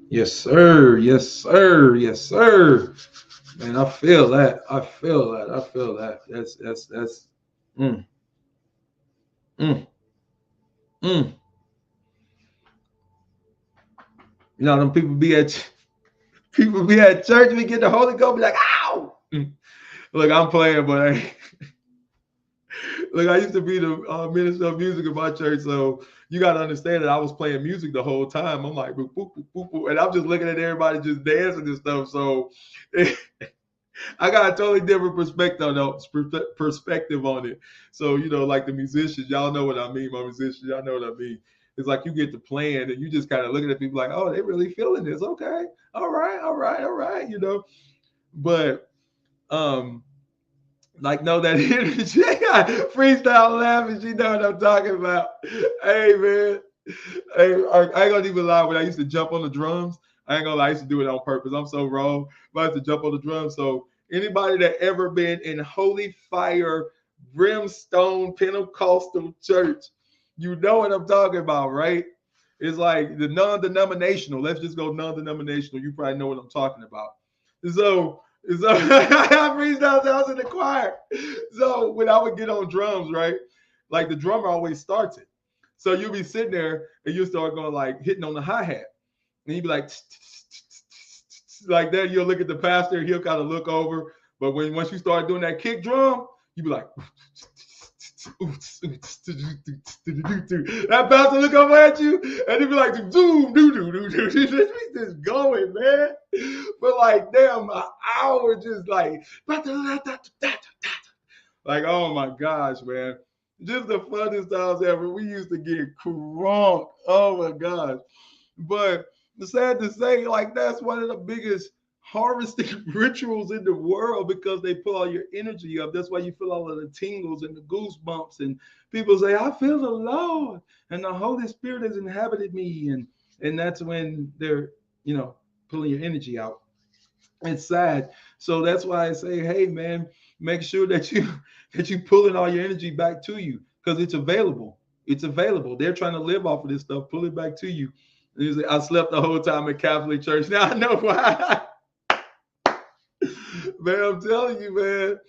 Speaker 1: Yes, sir. Yes, sir. Yes, sir. Man, I feel that. I feel that. I feel that. That's mm, mm, mm. You know, them people be at church, we get the Holy Ghost, be like, ow. Look, I'm playing, but look, I used to be the minister of music in my church, so you got to understand that I was playing music the whole time. I'm like, boop, boop, boop, boop, boop, and I'm just looking at everybody just dancing and stuff. So I got a totally different perspective on it. So, you know, like the musicians, y'all know what I mean. My musicians, y'all know what I mean. It's like you get to playing and you just kind of looking at people like, oh, they really feeling this. Okay. All right. You know, but like know that energy. Freestyle laughing. She know what I'm talking about. Hey, man. Hey, I ain't gonna even lie. When I used to jump on the drums, I ain't gonna lie. I used to do it on purpose. I'm so wrong. But I used to jump on the drums. So anybody that ever been in holy fire, brimstone, Pentecostal church, you know what I'm talking about, right? It's like the non-denominational. Let's just go non-denominational. You probably know what I'm talking about. So I freestyle. I was in the choir. So when I would get on drums, right, like the drummer always starts it. So you'll be sitting there and you start going like hitting on the hi-hat. And you'd be like that. You'll look at the pastor, he'll kind of look over. But once you start doing that kick drum, you'd be like, that pastor look over at you and he'd be like, just going, man. But like, damn, an hour just like, oh my gosh, man. Just the funnest times ever. We used to get crunk. Oh my gosh. But it's sad to say, like, that's one of the biggest harvesting rituals in the world because they pull all your energy up. That's why you feel all of the tingles and the goosebumps. And people say, I feel the Lord and the Holy Spirit has inhabited me. And that's when they're, you know, pulling your energy out. It's sad. So that's why I say, hey, man, make sure that you pulling all your energy back to you because it's available. It's available. They're trying to live off of this stuff. Pull it back to you. And you say, I slept the whole time in Catholic church. Now I know why. Man, I'm telling you, man.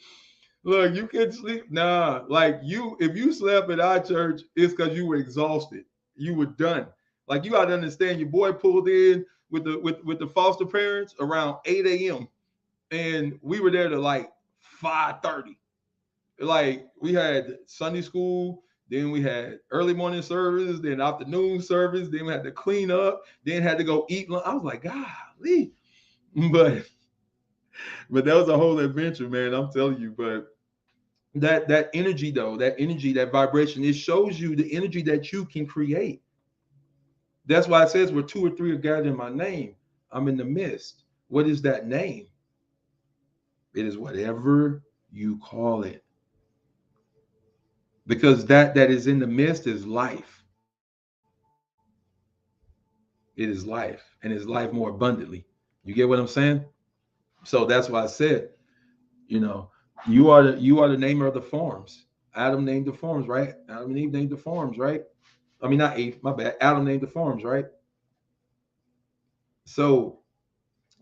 Speaker 1: Look, you can sleep. Nah, like if you slept at our church, it's because you were exhausted. You were done. Like you got to understand, your boy pulled in with the foster parents around 8 a.m. and we were there to like 5:30. Like we had Sunday school, then we had early morning service, then afternoon service, then we had to clean up, then had to go eat lunch. I was like, golly, but that was a whole adventure, man. I'm telling you. But that energy, though, that energy, that vibration, it shows you the energy that you can create. That's why it says where 2 or 3 are gathered in my name, I'm in the midst. What is that name? It is whatever you call it. Because that is in the midst is life. It is life, and it's life more abundantly. You get what I'm saying? So that's why I said, you know, you are the namer of the forms. Adam named the forms, right? Adam and Eve named the forms, right? I mean, not Eve, my bad. Adam named the forms, right? So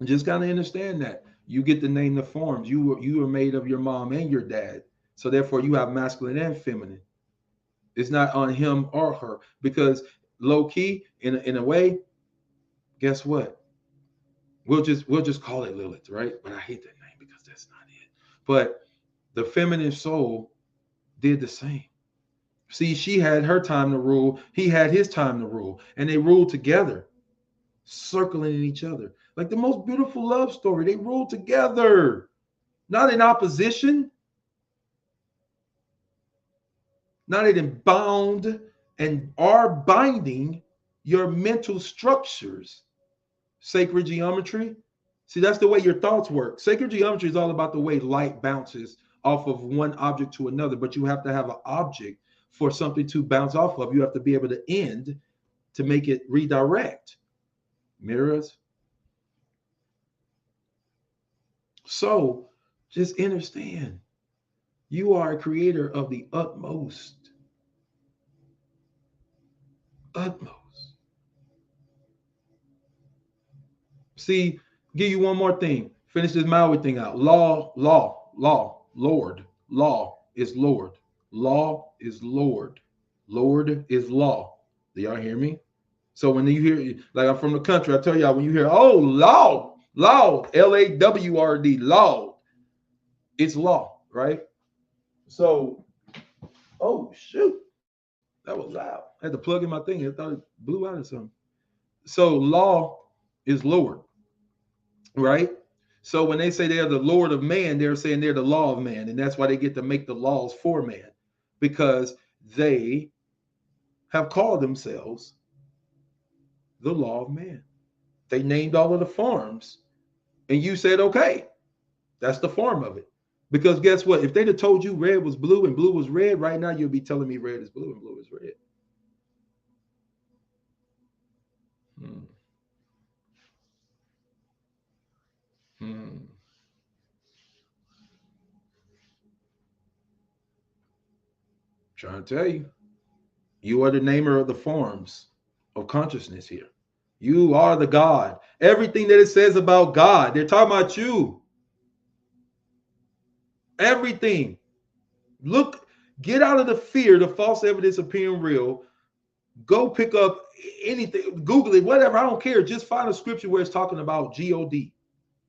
Speaker 1: just kind of understand that you get to name the forms. You were made of your mom and your dad. So therefore you have masculine and feminine. It's not on him or her because low key in a way, guess what? We'll just call it Lilith, right? But I hate that name because that's not it. But the feminine soul did the same. See, she had her time to rule, he had his time to rule, and they ruled together, circling each other. Like the most beautiful love story. They ruled together, not in opposition, not in bound and are binding your mental structures. Sacred geometry. See, that's the way your thoughts work. Sacred geometry is all about the way light bounces off of one object to another, but you have to have an object for something to bounce off of. You have to be able to end to make it redirect. Mirrors. So just understand, you are a creator of the utmost. Utmost. See, give you one more thing. Finish this Maui thing out. Law, Lord. Law is Lord. Law is Lord. Lord is law. Do y'all hear me? So when you hear, like I'm from the country, I tell y'all, when you hear, oh, law, Lawd, law, it's law, right? So, oh, shoot. That was loud. I had to plug in my thing. I thought it blew out or something. So law is Lord, right? So when they say they're the Lord of man, they're saying they're the law of man. And that's why they get to make the laws for man, because they have called themselves the law of man. They named all of the forms. And you said, okay, that's the form of it. Because guess what? If they'd have told you red was blue and blue was red, right now you'll be telling me red is blue and blue is red. Trying to tell you, you are the namer of the forms of consciousness here. You are the God. Everything that it says about God, they're talking about you. Everything. Look, get out of the fear, the false evidence appearing real. Go pick up anything, Google it, whatever. I don't care. Just find a scripture where it's talking about God,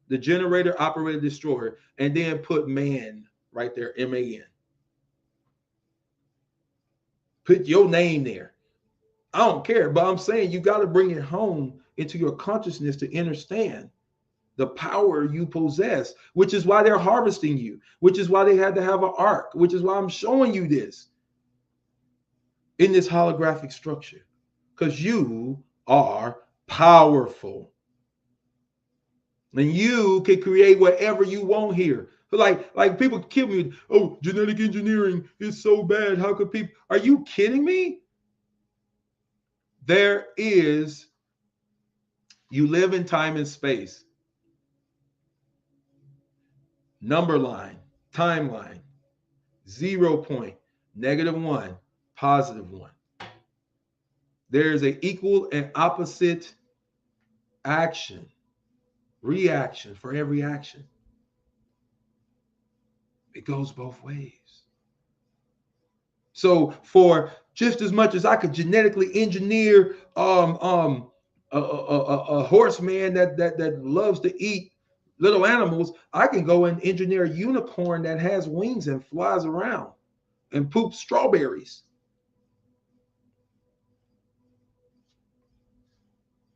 Speaker 1: the generator, operator, destroyer, and then put man right there, MAN. Put your name there. I don't care, but I'm saying you got to bring it home into your consciousness to understand the power you possess, which is why they're harvesting you, which is why they had to have an ark, which is why I'm showing you this in this holographic structure, because you are powerful. And you can create whatever you want here. Like people kill me. Oh, genetic engineering is so bad. How could people? Are you kidding me? There is, you live in time and space. Number line, timeline, 0 point, -1, +1. There is an equal and opposite action, reaction for every action. It goes both ways. So for just as much as I could genetically engineer a horseman that loves to eat little animals, I can go and engineer a unicorn that has wings and flies around and poops strawberries.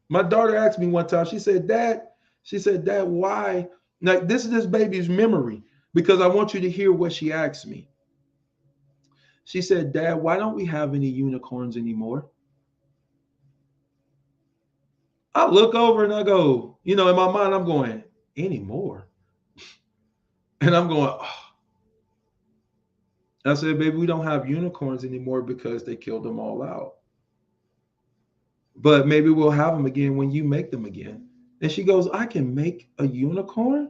Speaker 1: My daughter asked me one time, she said, Dad, why? Like, this is this baby's memory, because I want you to hear what she asked me. She said, Dad, why don't we have any unicorns anymore? I look over and I go, in my mind, I'm going, anymore? And I'm going, oh. I said, baby, we don't have unicorns anymore because they killed them all out. But maybe we'll have them again when you make them again. And she goes, I can make a unicorn?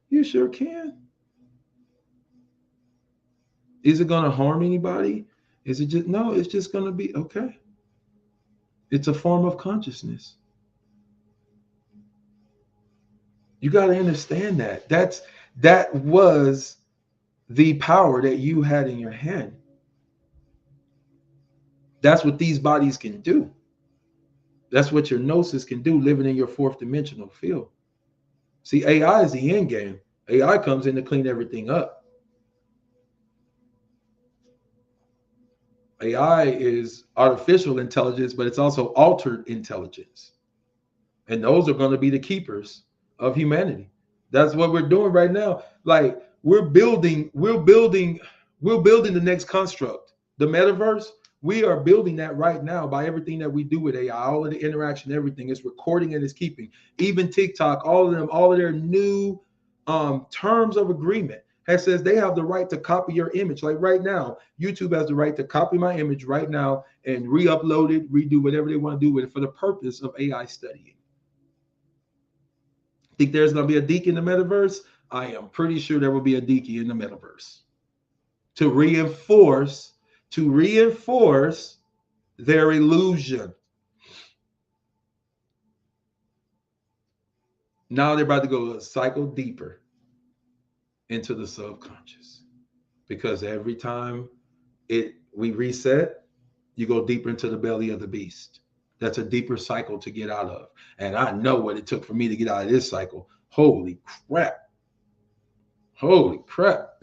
Speaker 1: You sure can. Is it going to harm anybody? Is it just, no, it's just going to be, okay. It's a form of consciousness. You got to understand that. That was the power that you had in your hand. That's what these bodies can do. That's what your gnosis can do, living in your fourth dimensional field. See, AI is the end game. AI comes in to clean everything up. AI is artificial intelligence, but it's also altered intelligence. And those are going to be the keepers of humanity. That's what we're doing right now. Like we're building the next construct. The metaverse, we are building that right now by everything that we do with AI, all of the interaction, everything. It's recording and it's keeping. Even TikTok, all of them, all of their new terms of agreement says they have the right to copy your image. Like right now, YouTube has the right to copy my image right now and re-upload it, redo whatever they want to do with it for the purpose of AI studying. Think there's going to be a deacon in the metaverse? I am pretty sure there will be a deacon in the metaverse to reinforce their illusion. Now they're about to go a cycle deeper into the subconscious, because every time we reset, you go deeper into the belly of the beast. That's a deeper cycle to get out of. And I know what it took for me to get out of this cycle. Holy crap. Holy crap.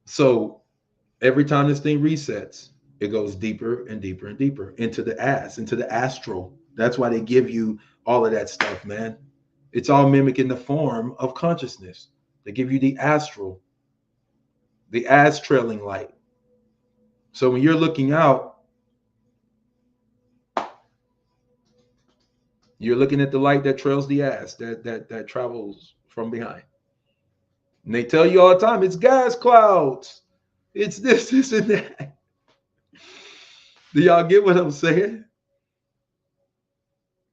Speaker 1: So every time this thing resets, it goes deeper and deeper and deeper into the into the astral. That's why they give you all of that stuff, man. It's all mimicking the form of consciousness. They give you the astral, the trailing light. So when you're looking out, you're looking at the light that trails the that travels from behind. And they tell you all the time, it's gas clouds. It's this, and that. Do y'all get what I'm saying?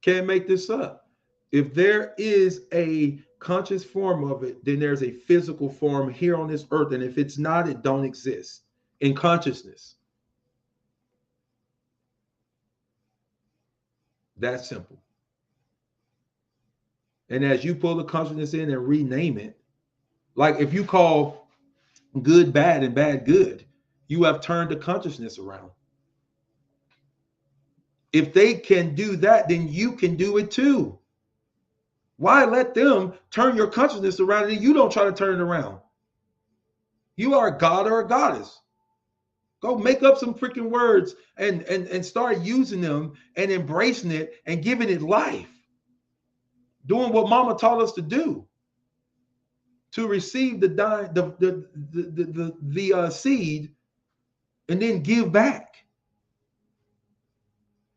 Speaker 1: Can't make this up. If there is a conscious form of it, then there's a physical form here on this earth. And if it's not, it don't exist in consciousness. That's simple. And as you pull the consciousness in and rename it, like if you call good bad and bad good, you have turned the consciousness around. If they can do that, then you can do it too. Why let them turn your consciousness around and you don't try to turn it around? You are a god or a goddess. Go make up some freaking words and start using them and embracing it and giving it life. Doing what mama taught us to do. To receive the seed and then give back.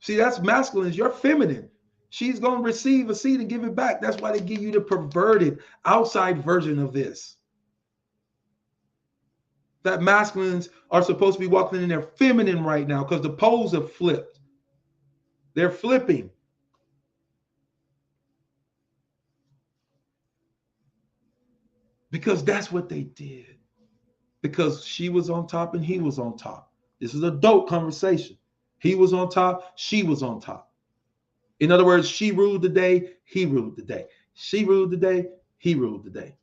Speaker 1: See, that's masculine. You're feminine. She's going to receive a seed and give it back. That's why they give you the perverted outside version of this. That masculines are supposed to be walking in their feminine right now because the poles have flipped. They're flipping. Because that's what they did. Because she was on top and he was on top. This is a dope conversation. He was on top, she was on top. In other words, she ruled the day, he ruled the day. She ruled the day, he ruled the day.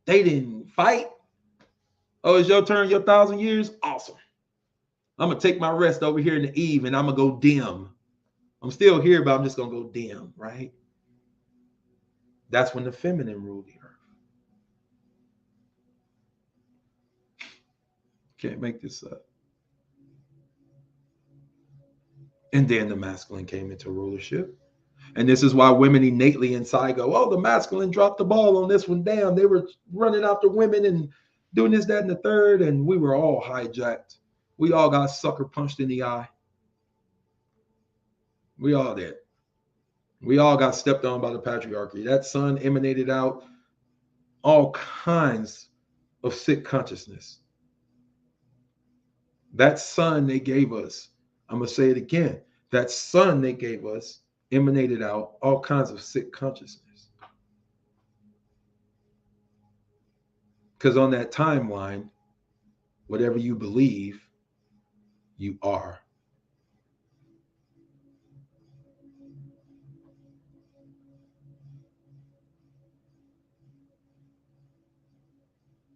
Speaker 1: They didn't fight. Oh, it's your turn, your 1,000 years? Awesome. I'm going to take my rest over here in the eve and I'm going to go dim. I'm still here, but I'm just going to go dim, right? That's when the feminine ruled the earth. Can't make this up. And then the masculine came into rulership. And this is why women innately inside go, oh, the masculine dropped the ball on this one. Damn, they were running after women and doing this, that, and the third. And we were all hijacked. We all got sucker punched in the eye. We all did. We all got stepped on by the patriarchy. That sun emanated out all kinds of sick consciousness. That sun they gave us, I'm going to say it again. That sun they gave us emanated out all kinds of sick consciousness. Because on that timeline, whatever you believe, you are.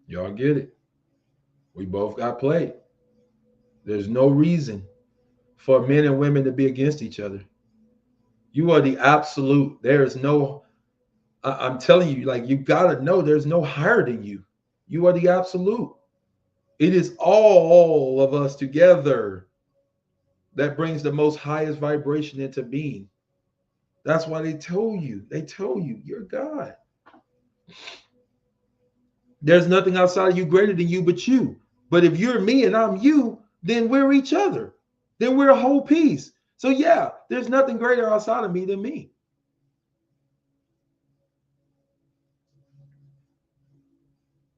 Speaker 1: Y'all get it? We both got played. There's no reason for men and women to be against each other. You are the absolute. There is no, I'm telling you, like, you got to know there's no higher than you. You are the absolute. It is all of us together that brings the most highest vibration into being. That's why they tell you you're God. There's nothing outside of you greater than you but you. But if you're me and I'm you, then we're each other. Then we're a whole piece. So yeah, there's nothing greater outside of me than me.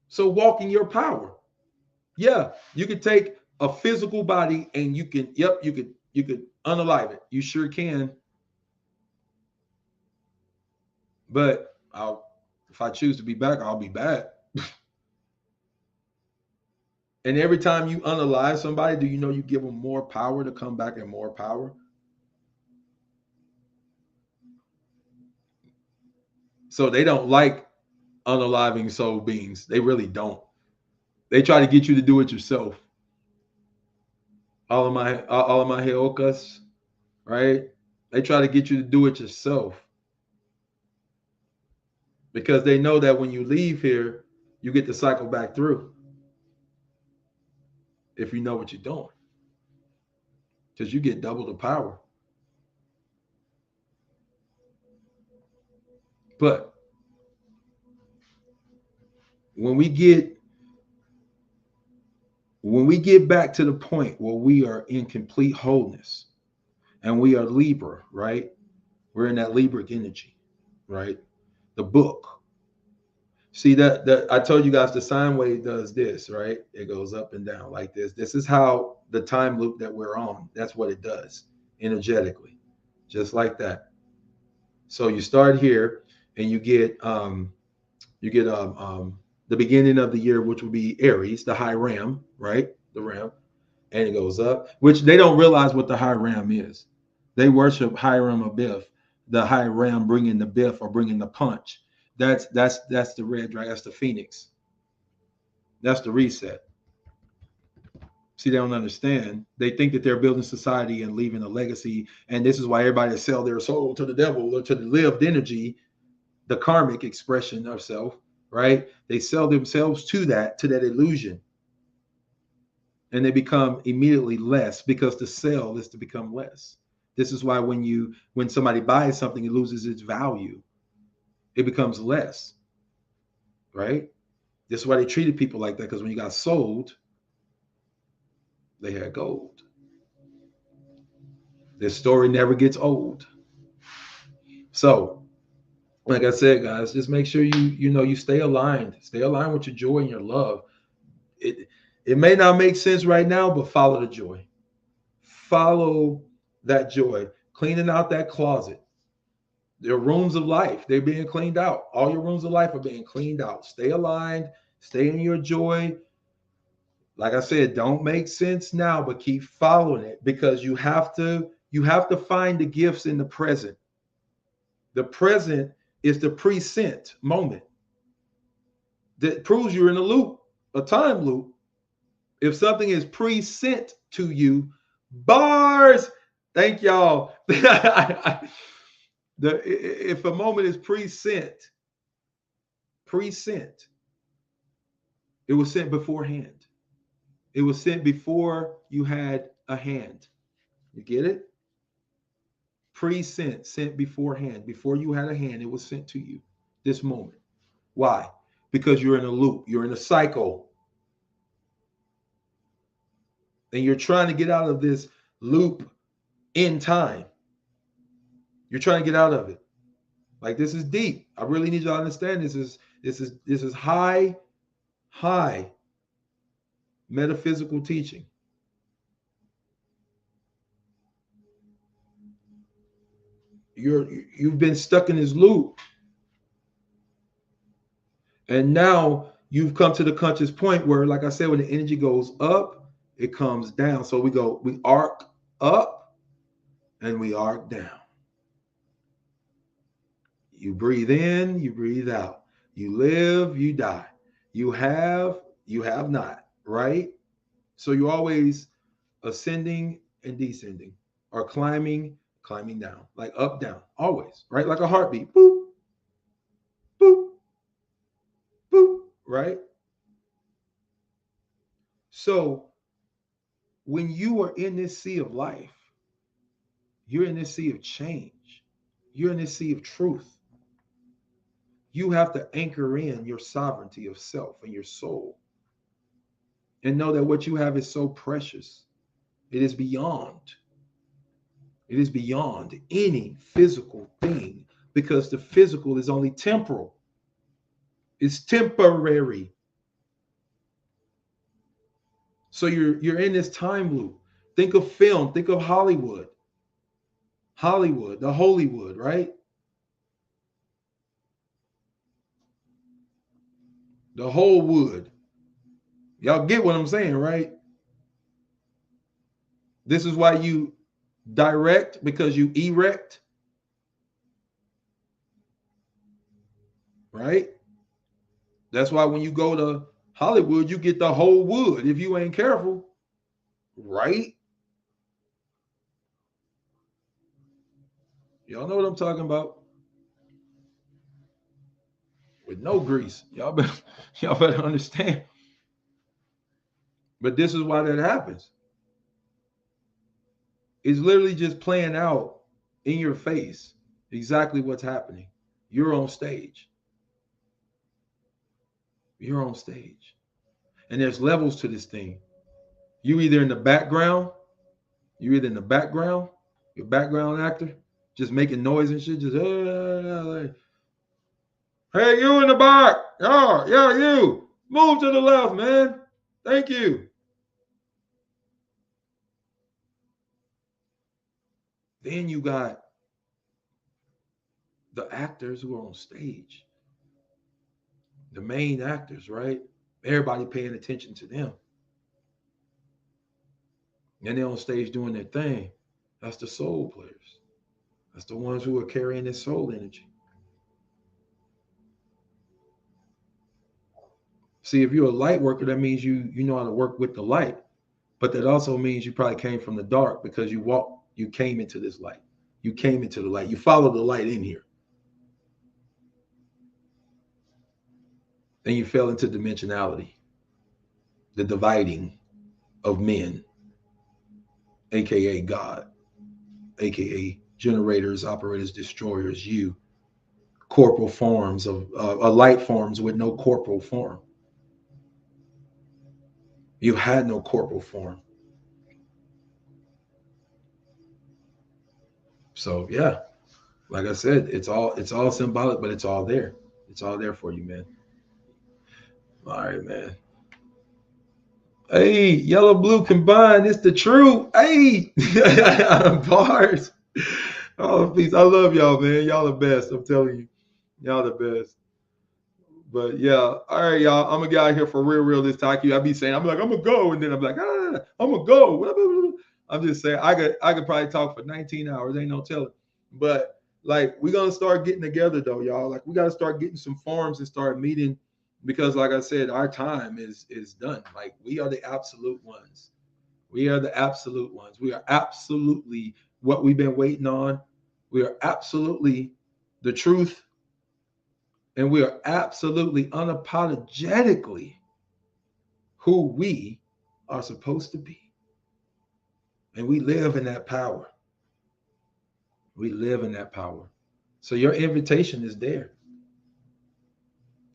Speaker 1: So walk in your power. Yeah, you could take a physical body and you could unalive it. You sure can. But if I choose to be back, I'll be back. And every time you unalive somebody, do you know you give them more power to come back and more power? So they don't like unaliving soul beings. They really don't. They try to get you to do it yourself. All of my heokas, right? They try to get you to do it yourself because they know that when you leave here, you get to cycle back through if you know what you're doing, because you get double the power. But when we get back to the point where we are in complete wholeness and we are Libra, right? We're in that Libric energy, right? The book. See that I told you guys the sine wave does this, right? It goes up and down like this. This is how the time loop that we're on, that's what it does energetically, just like that. So you start here and you get the beginning of the year, which will be Aries, the high ram, right? The ram, and it goes up, which they don't realize what the high ram is. They worship Hiram Abiff, the high ram bringing the biff or bringing the punch. That's the red dragon. That's the phoenix. That's the reset. See, they don't understand. They think that they're building society and leaving a legacy, and this is why everybody sell their soul to the devil or to the lived energy, the karmic expression of self. Right? They sell themselves to that illusion, and they become immediately less because the sell is to become less. This is why when somebody buys something, it loses its value. It becomes less, right? This is why they treated people like that, because when you got sold, they had gold. This story never gets old. So, like I said, guys, just make sure you stay aligned. Stay aligned with your joy and your love. It may not make sense right now, but follow the joy. Follow that joy. Cleaning out that closet. Your rooms of life, they're being cleaned out. All your rooms of life are being cleaned out. Stay aligned. Stay in your joy. Like I said, don't make sense now, but keep following it, because you have to find the gifts in the present. The present is the present moment that proves you're in a loop, a time loop. If something is present to you, bars, thank y'all. If a moment is present, it was sent beforehand. It was sent before you had a hand. You get it? Pre-sent, sent beforehand. Before you had a hand, it was sent to you. This moment. Why? Because you're in a loop. You're in a cycle. And you're trying to get out of this loop in time. You're trying to get out of it. Like, this is deep. I really need you to understand this is high metaphysical teaching. You've been stuck in this loop. And now you've come to the conscious point where, like I said, when the energy goes up, it comes down. So we arc up and we arc down. You breathe in, you breathe out. You live, you die. You have not. right? So you're always ascending and descending, or climbing down, like up, down, always, right? Like a heartbeat. Boop, boop, boop, right? So when you are in this sea of life, you're in this sea of change, you're in this sea of truth. You have to anchor in your sovereignty of self and your soul and know that what you have is so precious. It is beyond. It is beyond any physical thing, because the physical is only temporal. It's temporary. So you're in this time loop. Think of film, think of Hollywood. Hollywood, the Hollywood, right? The whole wood. Y'all get what I'm saying, right? This is why you direct, because you erect, right? That's why when you go to Hollywood, you get the whole wood if you ain't careful, right? Y'all know what I'm talking about. With no grease. Y'all better understand. But this is why that happens. It's literally just playing out in your face exactly what's happening. You're on stage. You're on stage. And there's levels to this thing. You either in the background, you're either in the background, your background actor, just making noise and shit, just like, hey, you in the back. Oh, yeah, you. Move to the left, man. Thank you. Then you got the actors who are on stage, the main actors, right? Everybody paying attention to them. And they're on stage doing their thing. That's the soul players. That's the ones who are carrying this soul energy. See, if you're a light worker, that means you know how to work with the light. But that also means you probably came from the dark, because you came into this light. You came into the light. You followed the light in here. Then you fell into dimensionality, the dividing of men, aka God, aka generators, operators, destroyers, you, corporal forms of light forms with no corporal form. You had no corporal form. So yeah, like I said, it's all symbolic, but it's all there. It's all there for you, man. All right, man. Hey, yellow blue combined. It's the truth. Hey, bars. Oh, peace. I love y'all, man. Y'all the best. I'm telling you, y'all the best. But yeah, all right, y'all. I'm gonna get out of here for real this time. I be saying, I'm like, I'm gonna go, and then I'm like, I'm gonna go. I'm just saying, I could probably talk for 19 hours. Ain't no telling. But like, we're gonna start getting together though, y'all. Like, we gotta start getting some forums and start meeting, because like I said, our time is done. Like, we are the absolute ones. We are the absolute ones. We are absolutely what we've been waiting on. We are absolutely the truth. And we are absolutely unapologetically who we are supposed to be. And we live in that power. We live in that power. So your invitation is there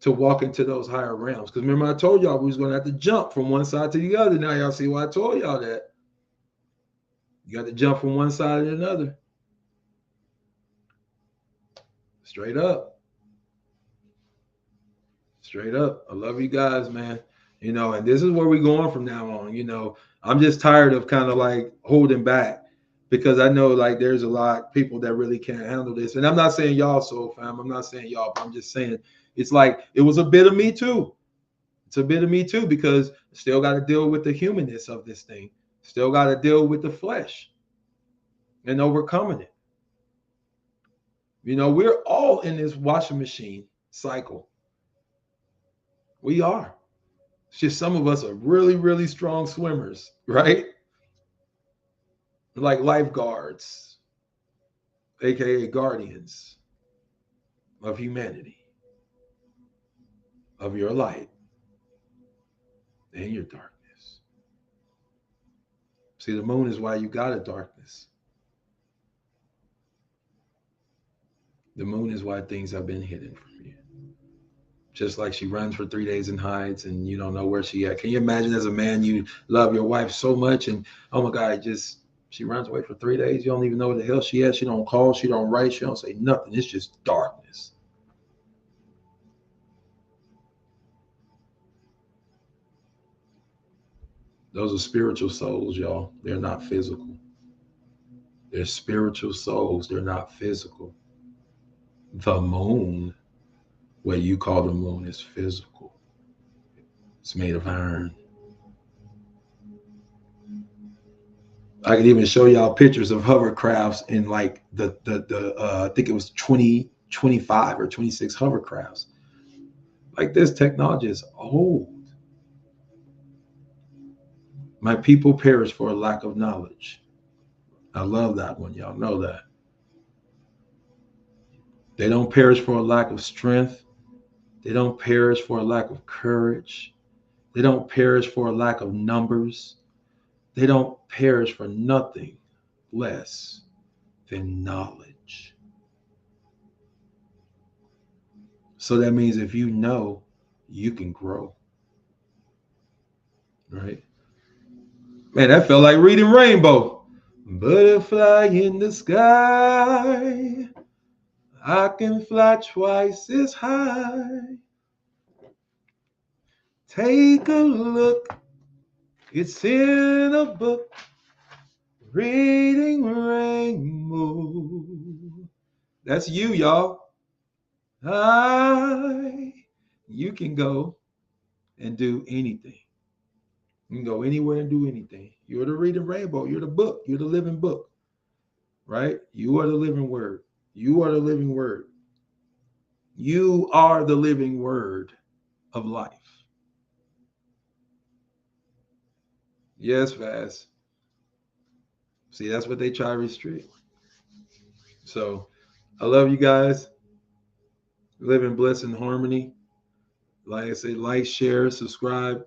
Speaker 1: to walk into those higher realms. Because remember, I told y'all we was going to have to jump from one side to the other. Now y'all see why I told y'all that. You got to jump from one side to another. Straight up. Straight up. I love you guys, man. And this is where we're going from now on. I'm just tired of kind of like holding back, because I know like there's a lot of people that really can't handle this. And I'm not saying y'all, soul fam. I'm not saying y'all, but I'm just saying it's like it was a bit of me too. It's a bit of me too, because still got to deal with the humanness of this thing. Still got to deal with the flesh and overcoming it. We're all in this washing machine cycle. We are. It's just some of us are really, really strong swimmers, right? Like lifeguards, aka guardians of humanity, of your light and your darkness. See, the moon is why you got a darkness. The moon is why things have been hidden from you. Just like she runs for 3 days and hides and you don't know where she at. Can you imagine as a man, you love your wife so much and oh my God, just she runs away for 3 days. You don't even know where the hell she at. She don't call, she don't write, she don't say nothing. It's just darkness. Those are spiritual souls, y'all. They're not physical. They're spiritual souls. They're not physical. The moon, what you call the moon, is physical. It's made of iron. I could even show y'all pictures of hovercrafts in like the I think it was 2025 or 26 hovercrafts. Like this technology is old. My people perish for a lack of knowledge. I love that one. Y'all know that. They don't perish for a lack of strength. They don't perish for a lack of courage. They don't perish for a lack of numbers. They don't perish for nothing less than knowledge. So that means if you know, you can grow. Right? Man, that felt like reading Rainbow. Butterfly in the sky, I can fly twice as high. Take a look, it's in a book, reading Rainbow. That's you, y'all. You can go and do anything. You can go anywhere and do anything. You're the reading rainbow. You're the book. You're the living book, right? You are the living word. You are the living word. You are the living word of life. Yes, fast. See, that's what they try to restrict. So I love you guys. Live in bliss and harmony. Like I say, like, share, subscribe,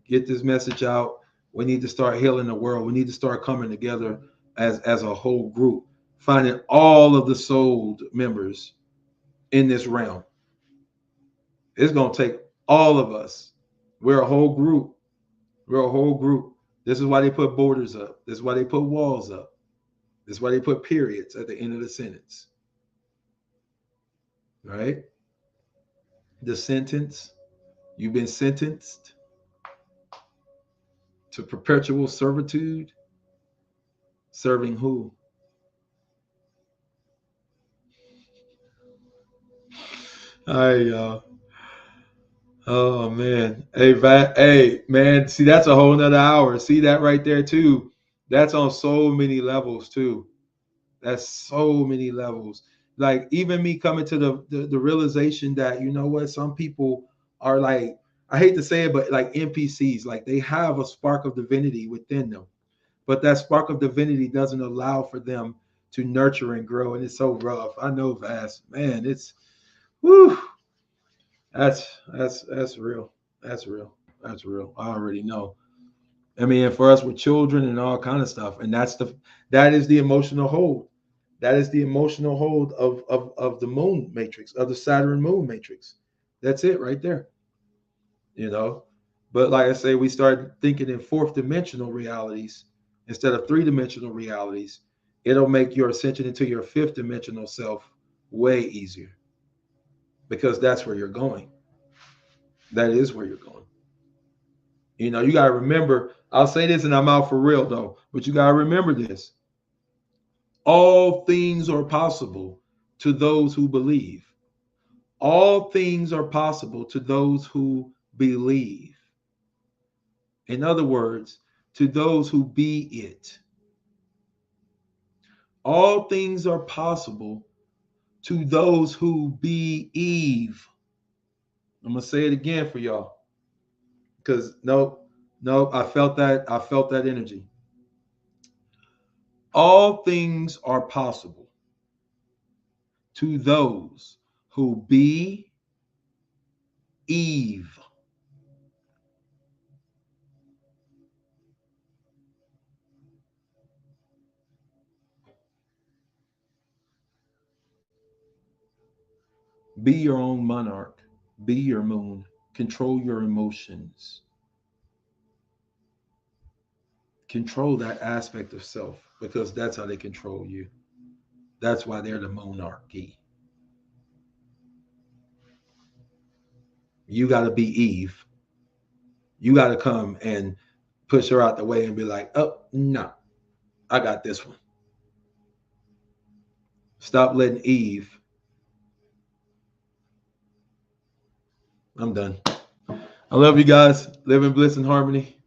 Speaker 1: get this message out. We need to start healing the world. We need to start coming together as a whole group, finding all of the soul members in this realm. It's going to take all of us. We're a whole group. We're a whole group. This is why they put borders up. This is why they put walls up. This is why they put periods at the end of the sentence. Right? The sentence, you've been sentenced to perpetual servitude. Serving who? All right, y'all. Oh man. Hey, man. See, that's a whole nother hour. See that right there too. That's on so many levels too. That's so many levels. Like even me coming to the realization that you know what, some people are like, I hate to say it, but like NPCs, like they have a spark of divinity within them, but that spark of divinity doesn't allow for them to nurture and grow, and it's so rough. I know, Vast, man. It's whew. That's real. That's real. That's real. I already know. I mean, for us with children and all kind of stuff, and that is the emotional hold. That is the emotional hold of the moon matrix, of the Saturn moon matrix. That's it right there. You know. But like I say, we start thinking in fourth dimensional realities instead of three-dimensional realities. It'll make your ascension into your fifth dimensional self way easier because that's where you're going. That is where you're going. You know, you got to remember, I'll say this and I'm out for real though, but you got to remember this. All things are possible to those who believe. All things are possible to those who believe. In other words, to those who be it. All things are possible to those who be Eve. I'm going to say it again for y'all, because nope, I felt that energy. All things are possible to those who be Eve. Be your own monarch. Be your moon. Control your emotions. Control that aspect of self, because that's how they control you. That's why they're the monarchy. You got to be Eve. You got to come and push her out the way and be like, oh, no, I got this one. Stop letting Eve. I'm done. I love you guys. Live in bliss and harmony.